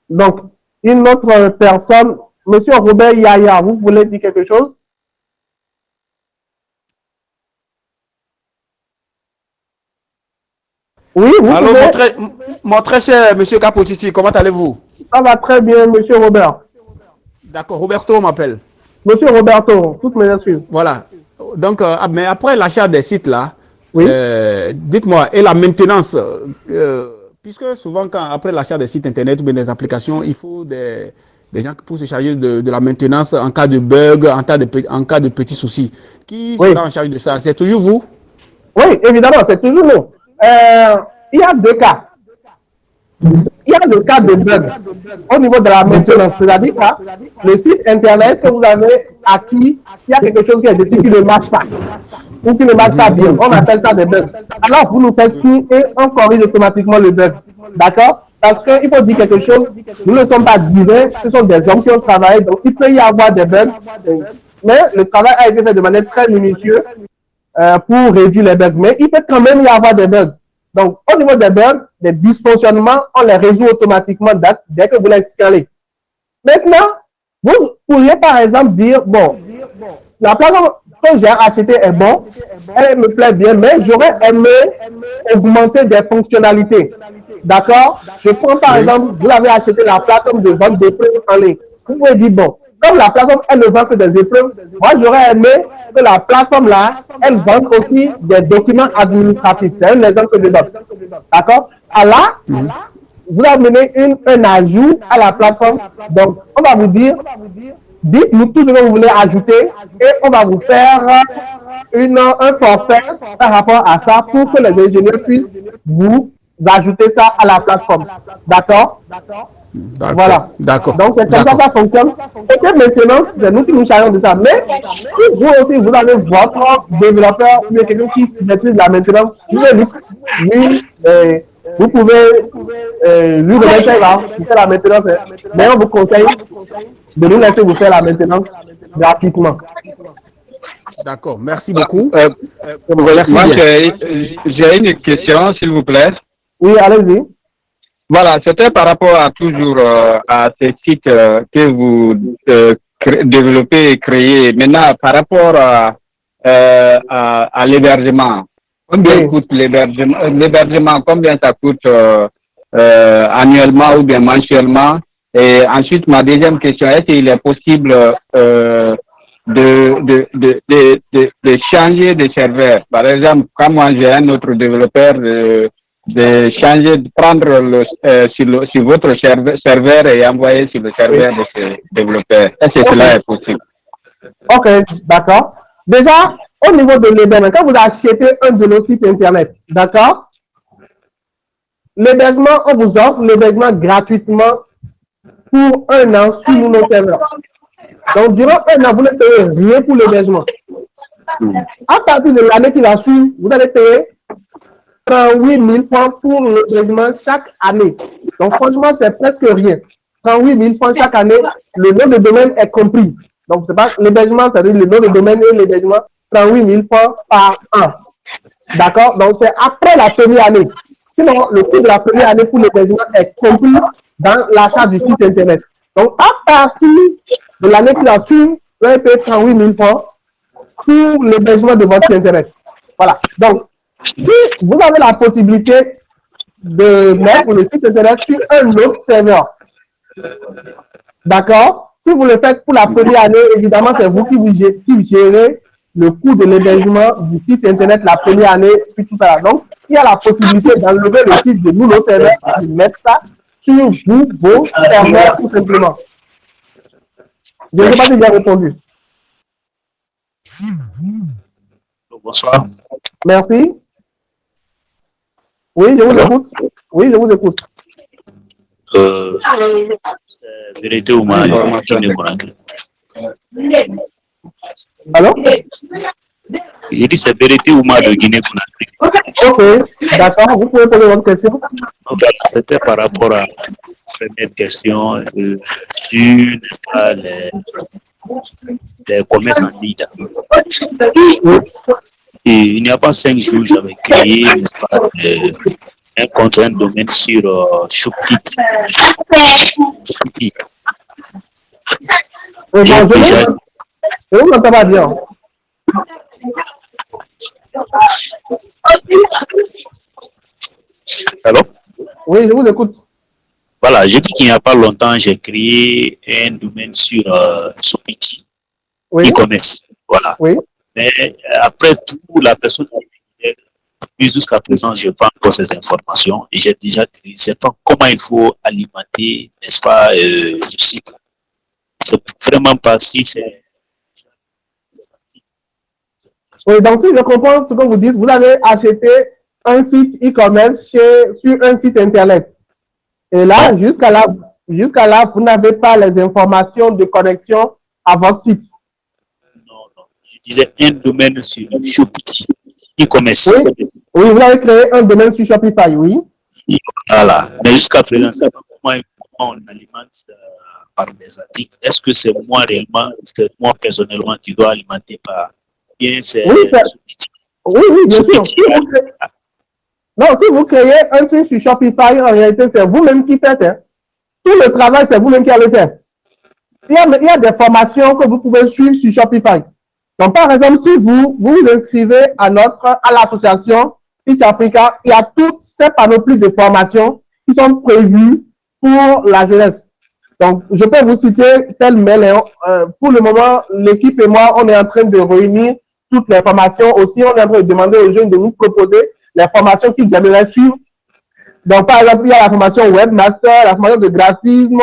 Donc, une autre personne, Monsieur Robert Yaya, vous voulez dire quelque chose? Oui, vous Allô, pouvez... mon très cher Monsieur Capotiti, comment allez-vous? Ça va très bien, Monsieur Robert. D'accord, Roberto m'appelle. Monsieur Roberto, toutes mes excuses. Voilà. Donc, mais après l'achat des sites là, oui. Dites-moi, et la maintenance, puisque souvent après l'achat des sites internet ou des applications, il faut des gens pour se charger de la maintenance en cas de bug, en cas de petits soucis. Qui sera en charge de ça? C'est toujours vous? Oui, évidemment, c'est toujours nous. Il y a deux cas. Il y a le cas de bug au niveau de la maintenance, c'est-à-dire que le site internet que vous avez acquis, il y a quelque chose qui est détecté qui ne marche pas ou qui ne marche pas bien. On appelle ça des bugs. Alors, vous nous faites signe et on corrige automatiquement le bug. D'accord? Parce qu'il faut dire quelque chose, nous ne sommes pas divins, ce sont des hommes qui ont travaillé, donc il peut y avoir des bugs, mais le travail a été fait de manière très minutieuse pour réduire les bugs. Mais il peut quand même y avoir des bugs. Donc, au niveau des bugs, des dysfonctionnements, on les résout automatiquement dès que vous les signalez. Maintenant, vous pourriez par exemple dire, bon, la plateforme que j'ai achetée est bon, elle me plaît bien, mais j'aurais aimé augmenter des fonctionnalités. D'accord? Je prends par exemple, vous avez acheté la plateforme de vente d'épreuves en ligne. Vous pouvez dire, bon, comme la plateforme, elle ne vend que des épreuves, moi j'aurais aimé que la plateforme là, elle vende aussi des documents administratifs. C'est un exemple que je donne. D'accord? Alors là, vous amenez un ajout à la plateforme. Donc, on va vous dire, dites-nous tout ce que vous voulez ajouter et on va vous faire un forfait par rapport à ça pour que les ingénieurs puissent vous ajouter ça à la plateforme. D'accord? Voilà. D'accord. Donc, c'est comme ça que ça fonctionne. Et maintenant, c'est nous qui nous chargeons de ça. Mais si vous aussi, vous avez votre développeur ou quelqu'un qui maîtrise la maintenance, vous pouvez lui donner ça, va faire la maintenance. Mais on vous conseille de nous laisser vous faire la maintenance gratuitement. D'accord. Merci beaucoup. Merci. Moi, j'ai une question, s'il vous plaît. Oui, allez-y. Voilà, c'était par rapport à toujours à ces sites que vous développez et créez. Maintenant, par rapport à l'hébergement, combien coûte l'hébergement? Combien ça coûte annuellement ou bien mensuellement? Et ensuite, ma deuxième question, est-ce qu'il est possible de changer de serveur? Par exemple, quand moi j'ai un autre développeur, de changer, de prendre sur votre serveur et envoyer sur le serveur de ce développeur. Est-ce que cela est possible? Ok, d'accord. Déjà, au niveau de l'hébergement, quand vous achetez un de nos sites internet, d'accord, l'hébergement, on vous offre l'hébergement gratuitement pour 1 an sur nos serveurs. Donc, durant 1 an, vous ne payez rien pour l'hébergement. À partir de l'année qui va suivre, vous allez payer 38 000 francs pour l'hébergement chaque année. Donc, franchement, c'est presque rien. 38 000 francs chaque année, le nom de domaine est compris. Donc, c'est pas l'hébergement, c'est-à-dire le nom de domaine et l'hébergement, 38 000 francs par an. D'accord? Donc, c'est après la première année. Sinon, le coût de la première année pour l'hébergement est compris dans l'achat du site internet. Donc, à partir de l'année qui va suivre, vous allez payer 38 000 francs pour l'hébergement de votre site internet. Voilà. Donc, si vous avez la possibilité de mettre le site internet sur un autre serveur, d'accord? Si vous le faites pour la première année, évidemment, c'est vous qui gérez le coût de l'hébergement du site internet la première année, puis tout ça. Donc, il y a la possibilité d'enlever le site de nous, nos serveurs, et de mettre ça sur vous, vos serveurs, tout simplement. Je ne sais pas si j'ai répondu. Bonsoir. Merci. Oui, je vous écoute. Oui, je vous écoute. C'est vérité ou mal, Guinée-Conakry. Alors? Il dit c'est vérité ou mal de Guinée-Conakry. Ok, d'accord. Vous pouvez poser votre question? Voilà, c'était par rapport à la première question sur les commerces en ligne. Et il n'y a pas 5 jours, j'avais créé, n'est-ce pas, un compte, un domaine sur Shopkit. Je vous entends pas bien. Allô? Oui, je vous écoute. Voilà, j'ai dit qu'il n'y a pas longtemps, j'ai créé un domaine sur Shopkit, e-commerce. Voilà. Oui. Mais après tout, la personne qui jusqu'à présent, je prends encore ces informations et j'ai déjà créé. Je ne sais pas comment il faut alimenter, n'est-ce pas, le site. C'est vraiment pas si c'est. Oui, donc si je comprends ce que vous dites, vous avez acheté un site e-commerce sur un site internet. Et là, jusqu'à là, vous n'avez pas les informations de connexion à votre site. Non. Je disais un domaine sur Shopify, e-commerce. Oui, vous avez créé un domaine sur Shopify, oui. Voilà. Mais jusqu'à présent, c'est pas comment on alimente par des articles. Est-ce que c'est moi réellement, c'est moi personnellement qui dois alimenter par bien c'est oui, bien sûr. Si vous créez un truc sur Shopify, en réalité, c'est vous-même qui faites. Hein. Tout le travail, c'est vous-même qui allez faire. Il y a des formations que vous pouvez suivre sur Shopify. Donc, par exemple, si vous vous inscrivez à l'association Teach Africa, il y a toutes ces panoplies de formations qui sont prévues pour la jeunesse. Donc, je peux vous citer tel mail. Pour le moment, l'équipe et moi, on est en train de réunir toutes les formations. Aussi, on est en train de demander aux jeunes de nous proposer les formations qu'ils aimeraient suivre. Donc, par exemple, il y a la formation webmaster, la formation de graphisme,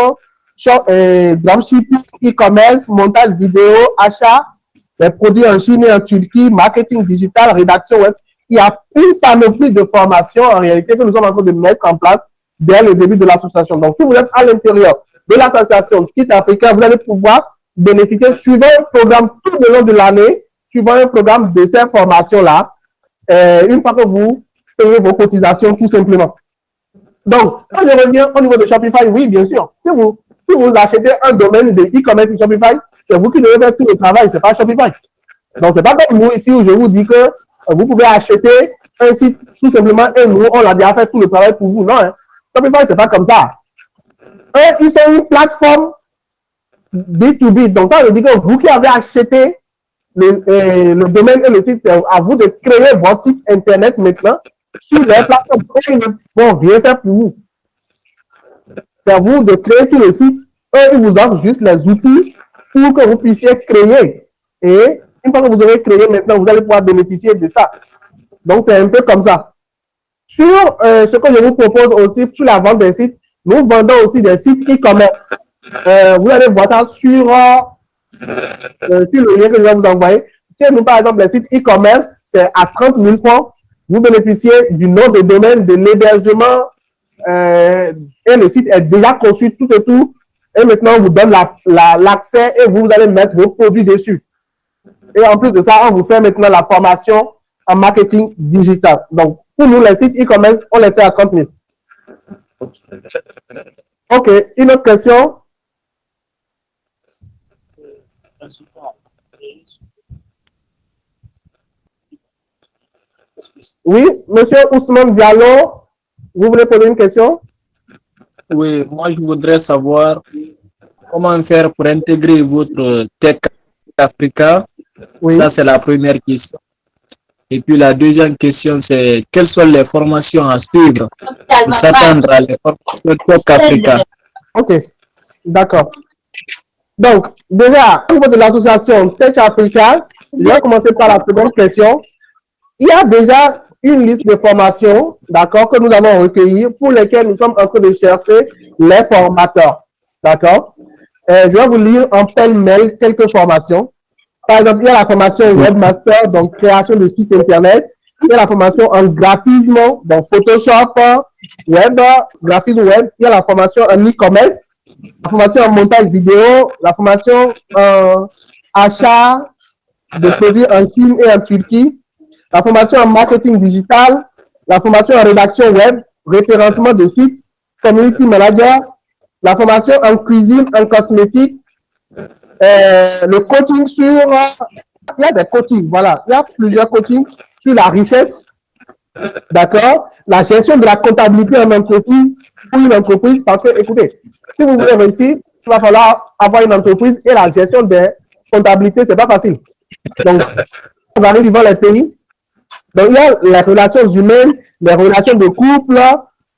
dropshipping, e-commerce, montage vidéo, achat, les produits en Chine et en Turquie, marketing digital, rédaction web. Il y a une panoplie de formations en réalité que nous sommes en train de mettre en place dès le début de l'association. Donc, si vous êtes à l'intérieur de l'association Teach Africa, vous allez pouvoir bénéficier, suivant un programme tout le long de l'année, suivant un programme de ces formations-là, une fois que vous payez vos cotisations, tout simplement. Donc, quand je reviens au niveau de Shopify, oui, bien sûr. Si vous achetez un domaine de e-commerce sur Shopify, c'est vous qui devez faire tout le travail, c'est pas Shopify. Donc, c'est pas comme nous ici où je vous dis que vous pouvez acheter un site tout simplement et nous, on a déjà fait tout le travail pour vous. Non, hein. Shopify, c'est pas comme ça. Ils sont une plateforme B2B. Donc, ça veut dire que vous qui avez acheté le domaine et le site, c'est à vous de créer votre site internet maintenant sur les plateformes. Ils ne vont rien faire pour vous. C'est à vous de créer tout le site. Eux, ils vous offrent juste les outils pour que vous puissiez créer. Et une fois que vous aurez créé maintenant, vous allez pouvoir bénéficier de ça. Donc, c'est un peu comme ça. Sur ce que je vous propose aussi, sur la vente des sites, nous vendons aussi des sites e-commerce. Vous allez voir ça sur le lien que je vais vous envoyer. Si nous, par exemple, les sites e-commerce, c'est à 30 000 francs. Vous bénéficiez du nom de domaine, de l'hébergement, et le site est déjà conçu tout et tout. Et maintenant, on vous donne l'accès et vous allez mettre vos produits dessus. Et en plus de ça, on vous fait maintenant la formation en marketing digital. Donc, pour nous, les sites e-commerce, on les fait à 30 000. OK. Une autre question? Oui, monsieur Ousmane Diallo, vous voulez poser une question? Oui, moi je voudrais savoir comment faire pour intégrer votre Tech Africa. Oui. Ça, c'est la première question. Et puis la deuxième question, c'est quelles sont les formations à suivre pour s'attendre à les formations Tech Africa? OK, d'accord. Donc, déjà, au niveau de l'association Tech Africa, je vais commencer par la seconde question. Il y a déjà une liste de formations, d'accord, que nous avons recueillies pour lesquelles nous sommes en train de chercher les formateurs, d'accord. Je vais vous lire en pêle-mêle quelques formations. Par exemple, il y a la formation webmaster, donc création de site internet. Il y a la formation en graphisme, donc Photoshop, web, graphisme web. Il y a la formation en e-commerce, la formation en montage vidéo, la formation en achat de produits en Chine et en Turquie, la formation en marketing digital, la formation en rédaction web, référencement de sites, community manager, la formation en cuisine, en cosmétique, le coaching sur... Il y a des coachings, voilà. Il y a plusieurs coachings sur la richesse, d'accord? La gestion de la comptabilité en entreprise, pour une entreprise, parce que, écoutez, si vous voulez réussir, il va falloir avoir une entreprise et la gestion des comptabilités, c'est pas facile. Donc, on va aller suivant les pays. Donc, il y a les relations humaines, les relations de couple,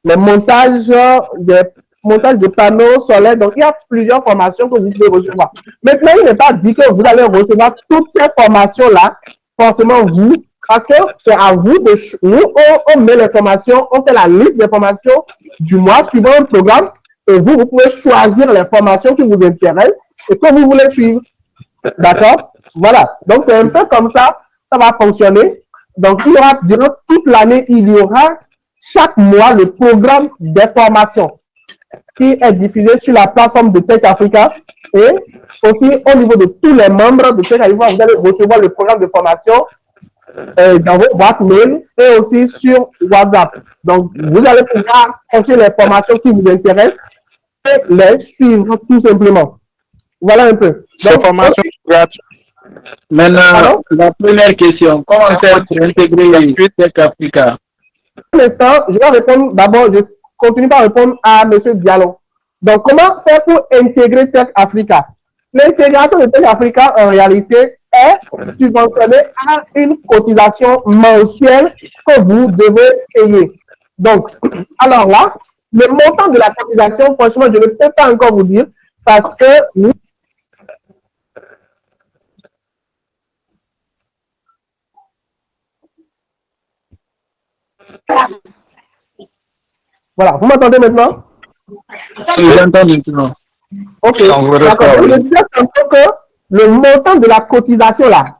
les montages, de panneaux solaires. Donc, il y a plusieurs formations que vous pouvez recevoir. Maintenant, il n'est pas dit que vous allez recevoir toutes ces formations-là, forcément vous, parce que c'est à vous de... Nous, on met les formations, on fait la liste des formations du mois suivant un programme, et vous, vous pouvez choisir les formations qui vous intéressent et que vous voulez suivre. D'accord? Voilà. Donc, c'est un peu comme ça va fonctionner. Donc, il y aura, durant toute l'année, il y aura chaque mois le programme des formations qui est diffusé sur la plateforme de Tech Africa et aussi au niveau de tous les membres de Tech Africa, vous allez recevoir le programme de formation dans votre boîte mail et aussi sur WhatsApp. Donc, vous allez pouvoir chercher les formations qui vous intéressent et les suivre tout simplement. Voilà un peu. Ces formations gratuites. Maintenant, la première question, comment faire pour intégrer Tech Africa? Un instant, je vais répondre d'abord, je continue par répondre à M. Diallo. Donc, comment faire pour intégrer Tech Africa? L'intégration de Tech Africa, en réalité, est subventionnée à une cotisation mensuelle que vous devez payer. Donc, alors là, le montant de la cotisation, franchement, je ne peux pas encore vous dire parce que nous, voilà, vous m'entendez maintenant? J'entends maintenant. Ok, d'accord. Je disais tantôt que le montant de la cotisation là,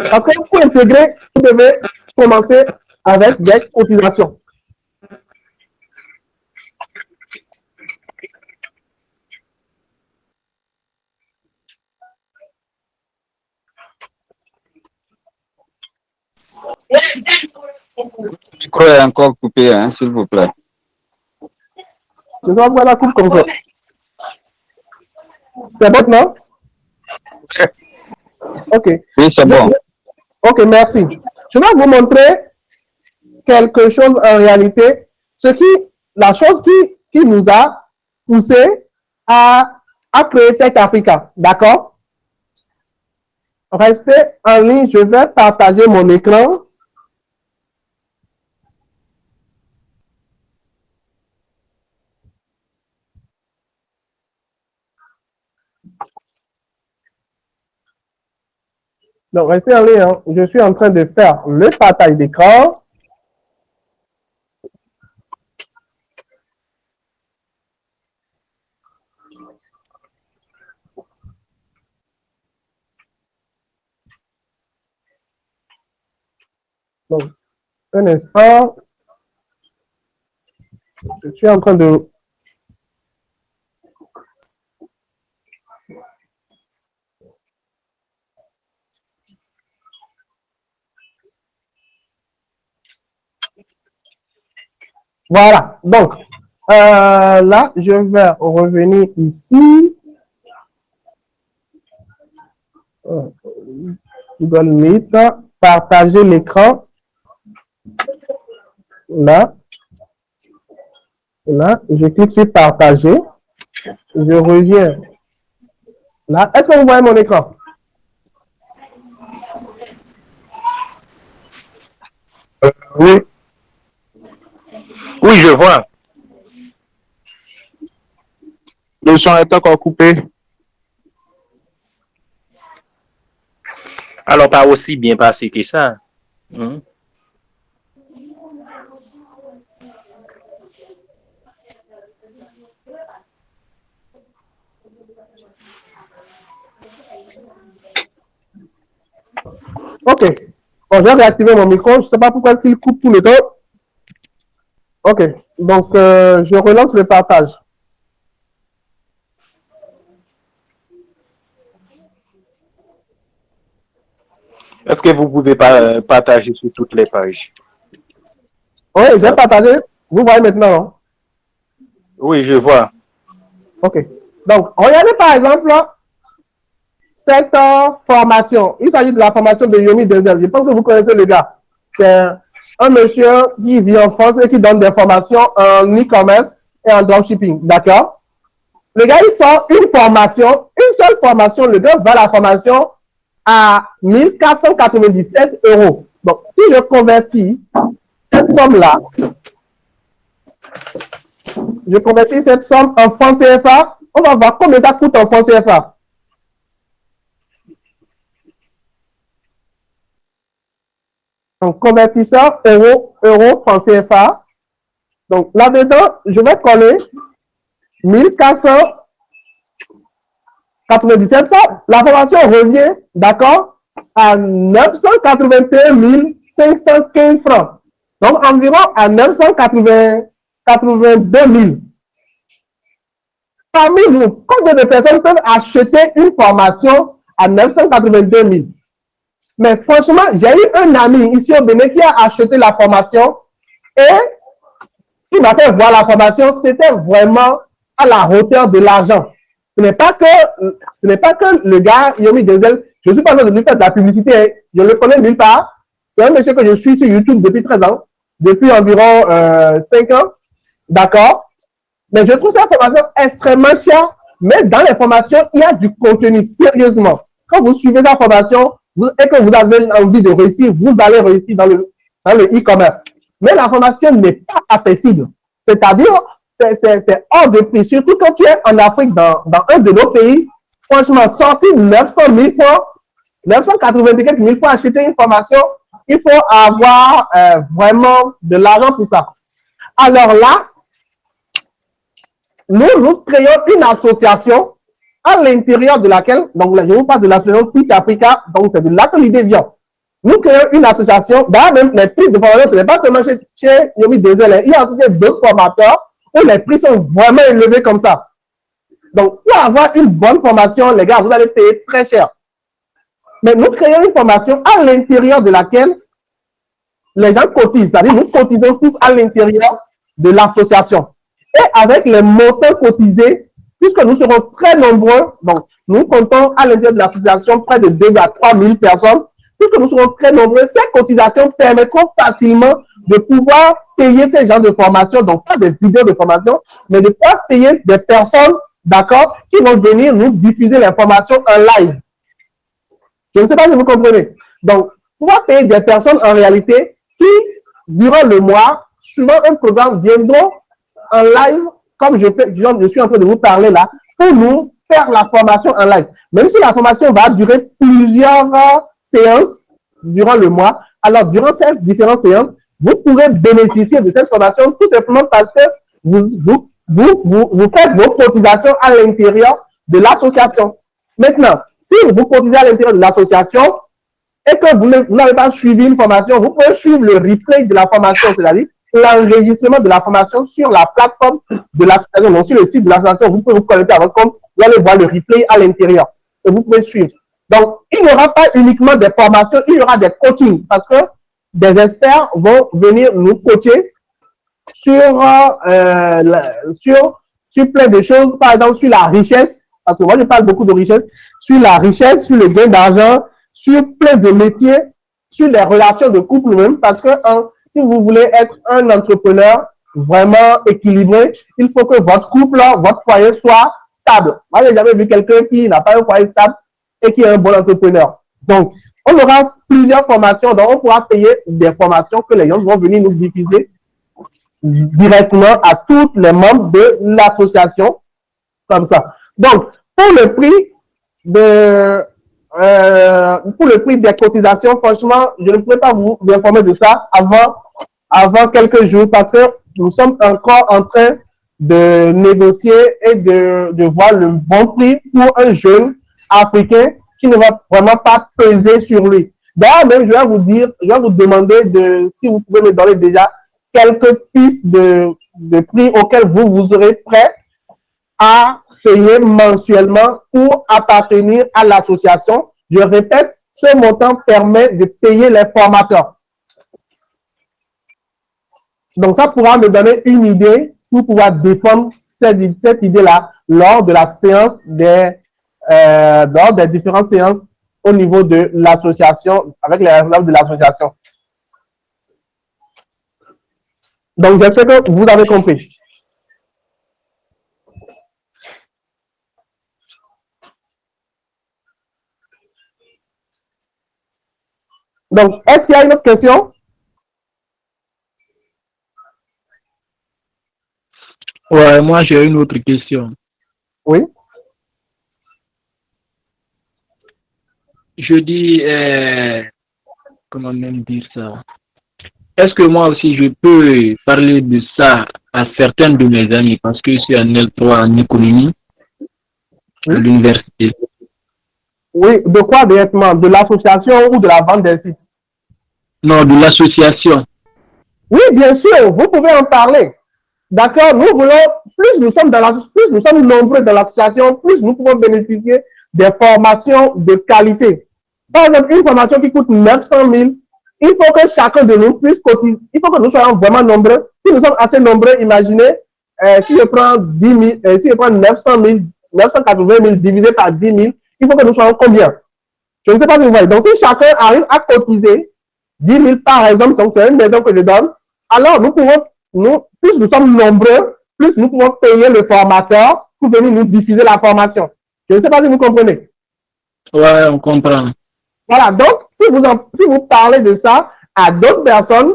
parce que pour intégrer, vous devez commencer avec des cotisations. Le micro est encore coupé, hein, s'il vous plaît. Je dois voir la coupe comme ça. C'est bon, non? Ok. Oui, c'est bon. Ok, merci. Je vais vous montrer quelque chose en réalité. La chose qui nous a poussé à créer Tech Africa. D'accord? Restez en ligne. Je vais partager mon écran. Donc, restez en ligne. Hein. Je suis en train de faire le partage d'écran. Donc, un instant. Je suis en train de... Voilà. Donc, là, je vais revenir ici. Google Meet, partager l'écran. Là. Là, je clique sur partager. Je reviens. Là, est-ce que vous voyez mon écran? Oui. Oui, je vois. Le son est encore coupé. Alors, pas aussi bien passé que ça. Hmm. Ok. Bon, j'ai réactivé mon micro. Je ne sais pas pourquoi il coupe tout le temps. OK. Donc, je relance le partage. Est-ce que vous pouvez pas partager sur toutes les pages? Oui, j'ai partagé. Vous voyez maintenant. Hein? Oui, je vois. OK. Donc, regardez par exemple cette formation. Il s'agit de la formation de Yomi Denzel. Je pense que vous connaissez le gars. C'est un monsieur qui vit en France et qui donne des formations en e-commerce et en dropshipping. D'accord? Le gars, il sort une formation, une seule formation. Le gars va la formation à 1497 €. Donc, si je convertis cette somme-là, je convertis cette somme en francs CFA, on va voir combien ça coûte en francs CFA. Donc, convertisseur euro, francs CFA. Donc, là-dedans, je vais coller 1497. La formation revient, d'accord, à 981 515 francs. Donc, environ à 982 000. Parmi nous, combien de personnes peuvent acheter une formation à 982 000? Mais franchement, j'ai eu un ami ici au Bénin qui a acheté la formation et qui m'a fait voir la formation. C'était vraiment à la hauteur de l'argent. Ce n'est pas que le gars, Yomi Denzel, je ne suis pas en train de lui faire de la publicité, je le connais nulle part. C'est un monsieur que je suis sur YouTube depuis 13 ans, depuis environ 5 ans. D'accord? Mais je trouve cette formation extrêmement chère, mais dans les formations, il y a du contenu, sérieusement. Quand vous suivez la formation et que vous avez envie de réussir, vous allez réussir dans le e-commerce. Mais la formation n'est pas accessible. C'est-à-dire, c'est hors de prix. Surtout quand tu es en Afrique, dans un de nos pays, franchement, sortir 900 000 francs, 984 000 francs acheter une formation, il faut avoir vraiment de l'argent pour ça. Alors là, nous créons une association à l'intérieur de laquelle, donc je vous parle de l'association Quick Africa, donc c'est de là que l'idée vient. Nous créons une association, dans même les prix de formation, ce n'est pas seulement chez Yomi Denzel, il y a aussi d'autres formateurs où les prix sont vraiment élevés comme ça. Donc, pour avoir une bonne formation, les gars, vous allez payer très cher. Mais nous créons une formation à l'intérieur de laquelle les gens cotisent, c'est-à-dire nous cotisons tous à l'intérieur de l'association. Et avec les montants cotisés, puisque nous serons très nombreux, donc nous comptons à l'intérieur de l'association près de 2 à 3 000 personnes, puisque nous serons très nombreux, ces cotisations permettront facilement de pouvoir payer ces genres de formation, donc pas des vidéos de formation, mais de pouvoir payer des personnes, d'accord, qui vont venir nous diffuser l'information en live. Je ne sais pas si vous comprenez. Donc, pouvoir payer des personnes en réalité qui, durant le mois, suivant un programme, viendront en live, comme je suis en train de vous parler là, pour nous faire la formation en live. Même si la formation va durer plusieurs séances durant le mois, alors durant ces différentes séances, vous pourrez bénéficier de cette formation tout simplement parce que vous faites vos cotisations à l'intérieur de l'association. Maintenant, si vous cotisez à l'intérieur de l'association et que vous n'avez pas suivi une formation, vous pouvez suivre le replay de la formation, c'est-à-dire l'enregistrement de la formation sur la plateforme de l'association, donc sur le site de l'association, vous pouvez vous connecter à votre compte, vous allez voir le replay à l'intérieur et vous pouvez suivre. Donc, il n'y aura pas uniquement des formations, il y aura des coachings parce que des experts vont venir nous coacher sur plein de choses, par exemple sur la richesse, parce que moi je parle beaucoup de richesse, sur la richesse, sur le gain d'argent, sur plein de métiers, sur les relations de couple même, parce que si vous voulez être un entrepreneur vraiment équilibré, il faut que votre couple, votre foyer soit stable. Moi, je n'ai jamais vu quelqu'un qui n'a pas un foyer stable et qui est un bon entrepreneur. Donc, on aura plusieurs formations, donc on pourra payer des formations que les gens vont venir nous diffuser directement à tous les membres de l'association, comme ça. Donc, pour le prix des cotisations, franchement, je ne pourrais pas vous informer de ça avant quelques jours parce que nous sommes encore en train de négocier et de voir le bon prix pour un jeune Africain qui ne va vraiment pas peser sur lui. D'ailleurs, même, je vais vous demander si vous pouvez me donner déjà quelques pistes de prix auxquels vous serez prêt à payer mensuellement pour appartenir à l'association. Je répète, ce montant permet de payer les formateurs. Donc, ça pourra me donner une idée pour pouvoir défendre cette idée-là lors de la séance lors des différentes séances au niveau de l'association, avec les responsables de l'association. Donc, j'espère que vous avez compris. Donc, est-ce qu'il y a une autre question? Ouais, moi j'ai une autre question. Oui. Je dis, comment même dire ça? Est-ce que moi aussi je peux parler de ça à certains de mes amis parce que je suis en L3 en économie à l'université? Oui, de quoi directement? De l'association ou de la vente des sites? Non, de l'association. Oui, bien sûr, vous pouvez en parler. D'accord, nous voulons, plus nous sommes nombreux dans l'association, plus nous pouvons bénéficier des formations de qualité. Par exemple, une formation qui coûte 900 000, il faut que chacun de nous puisse cotiser. Il faut que nous soyons vraiment nombreux. Si nous sommes assez nombreux, imaginez, si je prends 900 000, 980 000 divisé par 10 000, il faut que nous soyons combien? Je ne sais pas si vous voyez. Donc, si chacun arrive à cotiser 10 000 par exemple, donc c'est une maison que je donne, alors plus nous sommes nombreux, plus nous pouvons payer le formateur pour venir nous diffuser la formation. Je ne sais pas si vous comprenez. Ouais, on comprend. Voilà, donc si vous parlez de ça à d'autres personnes,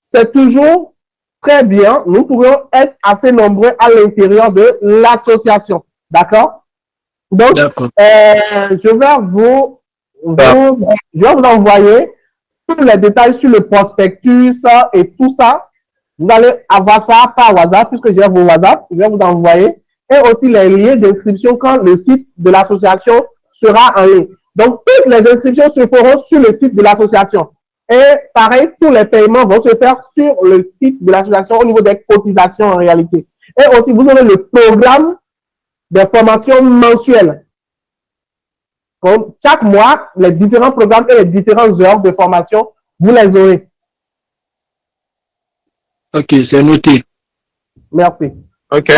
c'est toujours très bien. Nous pouvons être assez nombreux à l'intérieur de l'association. D'accord? Donc, je vais vous envoyer tous les détails sur le prospectus et tout ça. Vous allez avoir ça par WhatsApp, puisque j'ai vos WhatsApp, je vais vous envoyer. Et aussi les liens d'inscription quand le site de l'association sera en ligne. Donc, toutes les inscriptions se feront sur le site de l'association. Et pareil, tous les paiements vont se faire sur le site de l'association au niveau des cotisations en réalité. Et aussi, vous aurez le programme des formations mensuelles. Donc, chaque mois, les différents programmes et les différentes heures de formation, vous les aurez. Ok, c'est noté. Merci. Ok.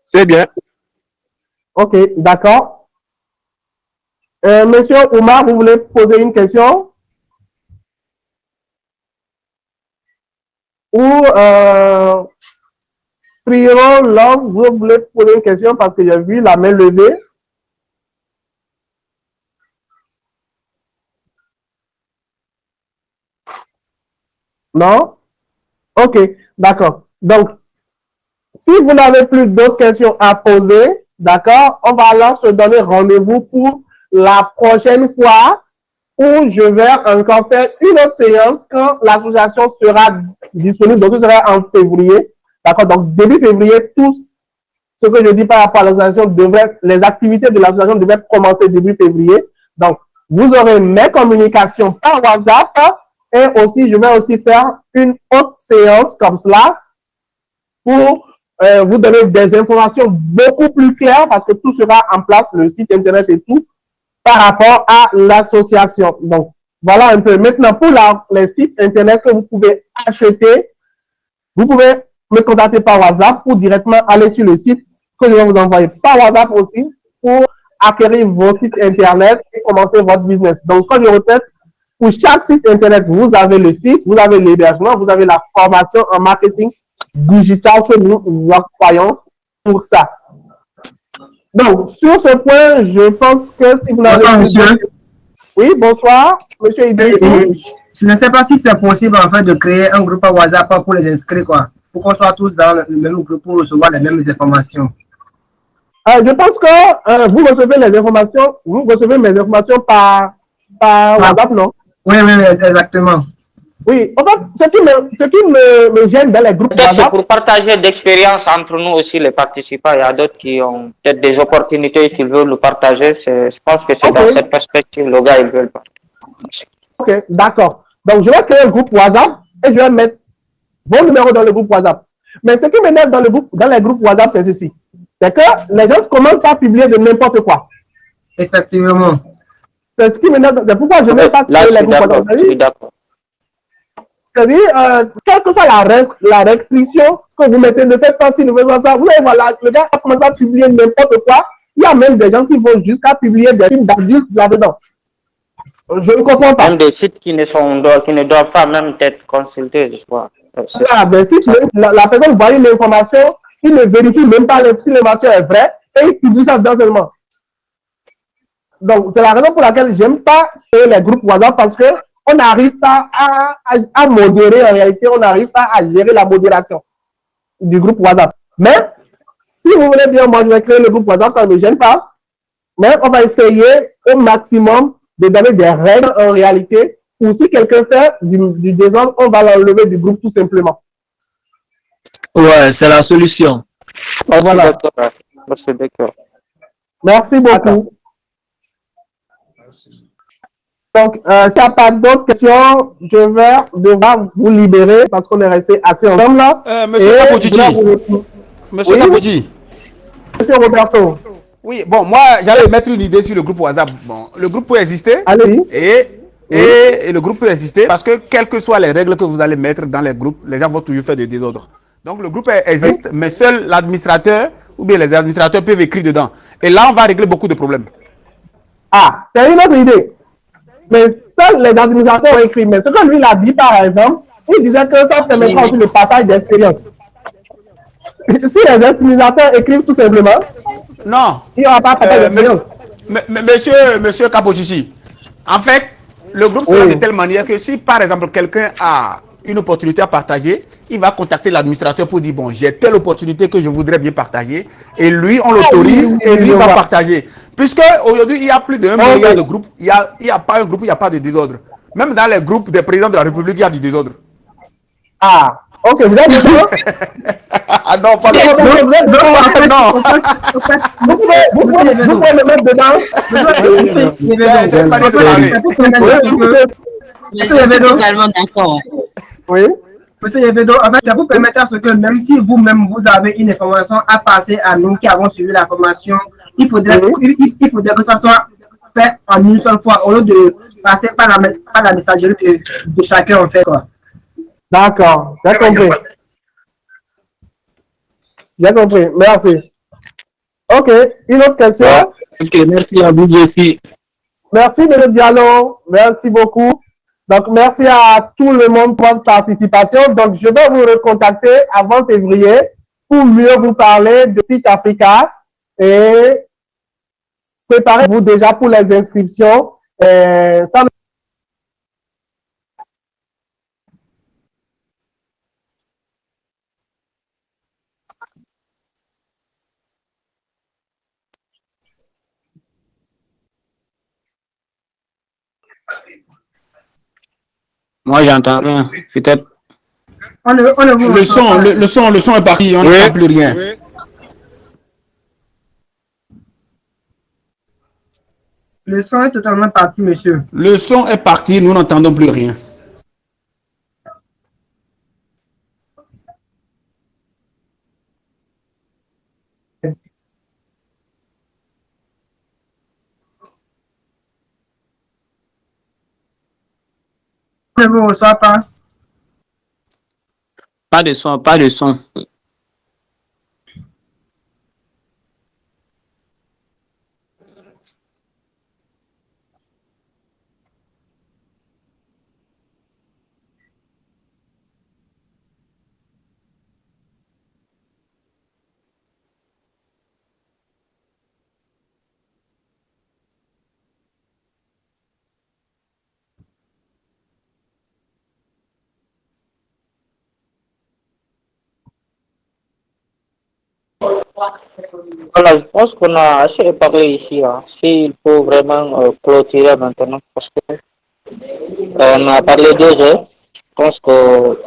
C'est bien. Ok, d'accord. Monsieur Oumar, vous voulez poser une question? Ou Priero, Love, vous voulez poser une question parce que j'ai vu la main levée. Non? Ok, d'accord. Donc, si vous n'avez plus d'autres questions à poser, d'accord, on va alors se donner rendez-vous pour la prochaine fois où je vais encore faire une autre séance quand l'association sera disponible. Donc, ce sera en février. D'accord, donc début février, tout ce que je dis par rapport à l'association les activités de l'association devraient commencer début février. Donc, vous aurez mes communications par WhatsApp et aussi, je vais aussi faire une autre séance comme cela pour vous donner des informations beaucoup plus claires parce que tout sera en place, le site internet et tout, par rapport à l'association. Donc, voilà un peu. Maintenant, pour les sites internet que vous pouvez acheter, vous pouvez me contacter par WhatsApp pour directement aller sur le site que je vais vous envoyer par WhatsApp aussi pour acquérir vos sites internet et commencer votre business. Donc, quand je répète, pour chaque site internet, vous avez le site, vous avez l'hébergement, vous avez la formation en marketing digital que nous employons pour ça. Donc, sur ce point, je pense que si vous n'avez bonsoir, monsieur. Oui, bonsoir, monsieur Idriss. Je ne sais pas si c'est possible en fait de créer un groupe à WhatsApp pour les inscrits, quoi, pour qu'on soit tous dans le même groupe pour recevoir les mêmes informations. Je pense que vous recevez les informations, vous recevez mes informations par WhatsApp, non? Oui, exactement. Oui, en fait, ce qui me gêne dans les groupes Peut-être c'est WhatsApp, pour partager d'expériences entre nous aussi, les participants. Il y a d'autres qui ont peut-être des opportunités qu'ils veulent nous partager. Je pense que c'est dans ok, cette perspective, le gars, ils veulent pas. ok, d'accord. Donc, je vais créer un groupe WhatsApp et je vais mettre vos numéros dans le groupe WhatsApp. Mais ce qui m'énerve dans les groupes WhatsApp, c'est ceci. C'est que les gens commencent à publier de n'importe quoi. Effectivement. C'est ce qui m'énerve. C'est pourquoi je n'ai pas Là, créé je les suis groupes d'accord. WhatsApp. Je suis d'accord. C'est-à-dire, quelle que soit la restriction que vous mettez, ne faites pas ci, ne faites pas ça. Vous allez voir, le gars a commencé à publier n'importe quoi. Il y a même des gens qui vont jusqu'à publier des films d'adultes là-dedans. Je ne comprends pas. Même des sites qui ne doivent pas même être consultés, je crois. Ah, ben, si la personne voit une information, il ne vérifie même pas si l'information est vraie et il publie ça dedans seulement. Donc, c'est la raison pour laquelle je n'aime pas les groupes WhatsApp parce qu'on n'arrive pas à modérer, en réalité, on n'arrive pas à gérer la modération du groupe WhatsApp. Mais, si vous voulez bien, moi, je vais créer le groupe WhatsApp, ça ne me gêne pas. Mais on va essayer au maximum de donner des règles en réalité. Ou si quelqu'un fait du désordre, on va l'enlever du groupe tout simplement. Ouais, c'est la solution. Voilà. D'accord. Merci beaucoup. Donc, s'il n'y a pas d'autres questions, je vais devoir vous libérer parce qu'on est resté assez ensemble là. Monsieur Capodjidji. Monsieur Oui? Capodjidji. Monsieur Roberto. Oui, bon, moi, j'allais mettre une idée sur le groupe WhatsApp. Bon, le groupe peut exister. Allez-y. Et le groupe peut exister parce que quelles que soient les règles que vous allez mettre dans les groupes, les gens vont toujours faire des désordres. Donc, le groupe existe, mais seul l'administrateur ou bien les administrateurs peuvent écrire dedans. Et là, on va régler beaucoup de problèmes. Ah, c'est une autre idée. Mais seuls les administrateurs ont écrit. Mais ce que lui, il a dit, par exemple, il disait que ça permettra aussi le partage d'expérience. Si les administrateurs écrivent tout simplement, non, il n'y aura pas de partage d'expérience. Monsieur Capodjidji, en fait, le groupe sera de telle manière que si, par exemple, quelqu'un a une opportunité à partager, il va contacter l'administrateur pour dire, bon, j'ai telle opportunité que je voudrais bien partager. Et lui, on l'autorise et lui va partager. Puisque aujourd'hui, il y a plus de 1 milliard de groupes. Il n'y a pas un groupe, il n'y a pas de désordre. Même dans les groupes des présidents de la République, il y a du désordre. Ah, ok, vous êtes d'accord? Ah non, pas non. Vous pouvez me mettre dedans. C'est pas de parler. Je suis totalement d'accord. Oui. Monsieur Yvedo, en fait, ça vous permettra ce que même si vous-même vous avez une information à passer à nous qui avons suivi la formation, il faudrait que ça soit fait en une seule fois au lieu de passer par la messagerie de chacun en fait quoi. D'accord, j'ai compris. J'ai compris, merci. Ok, une autre question. Ok, merci à vous aussi. Merci de le dialogue, merci beaucoup. Donc, merci à tout le monde pour votre participation. Donc, je vais vous recontacter avant février pour mieux vous parler de Teach Africa et préparez-vous déjà pour les inscriptions. Moi, j'entends rien. Peut-être. Le son est parti, on n'entend plus rien. Oui. Le son est totalement parti, monsieur. Le son est parti, nous n'entendons plus rien. Ne vous reçoit pas. Pas de son, pas de son. Voilà, je pense qu'on a assez parlé ici. Hein. S'il faut vraiment clôturer maintenant, parce que on a parlé 2 heures. pense que on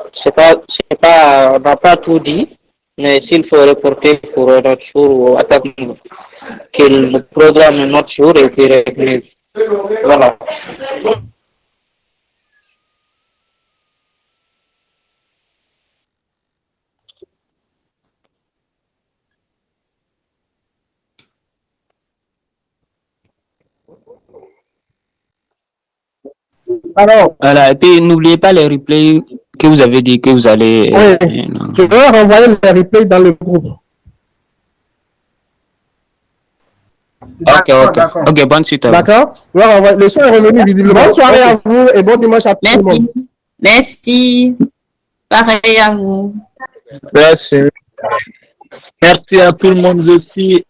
n'a pas tout dit, mais s'il faut reporter pour un autre jour ou attendre qu'il programme un autre jour et puis régler. Voilà. Alors, Voilà, et puis n'oubliez pas les replays que vous avez dit que vous allez... oui, je vais renvoyer les replays dans le groupe. Ok, bonne suite à vous. D'accord? Le son est revenu visiblement. Bonne soirée à vous et bon dimanche à tout le monde. Merci. Pareil à vous. Merci. Merci à tout le monde aussi.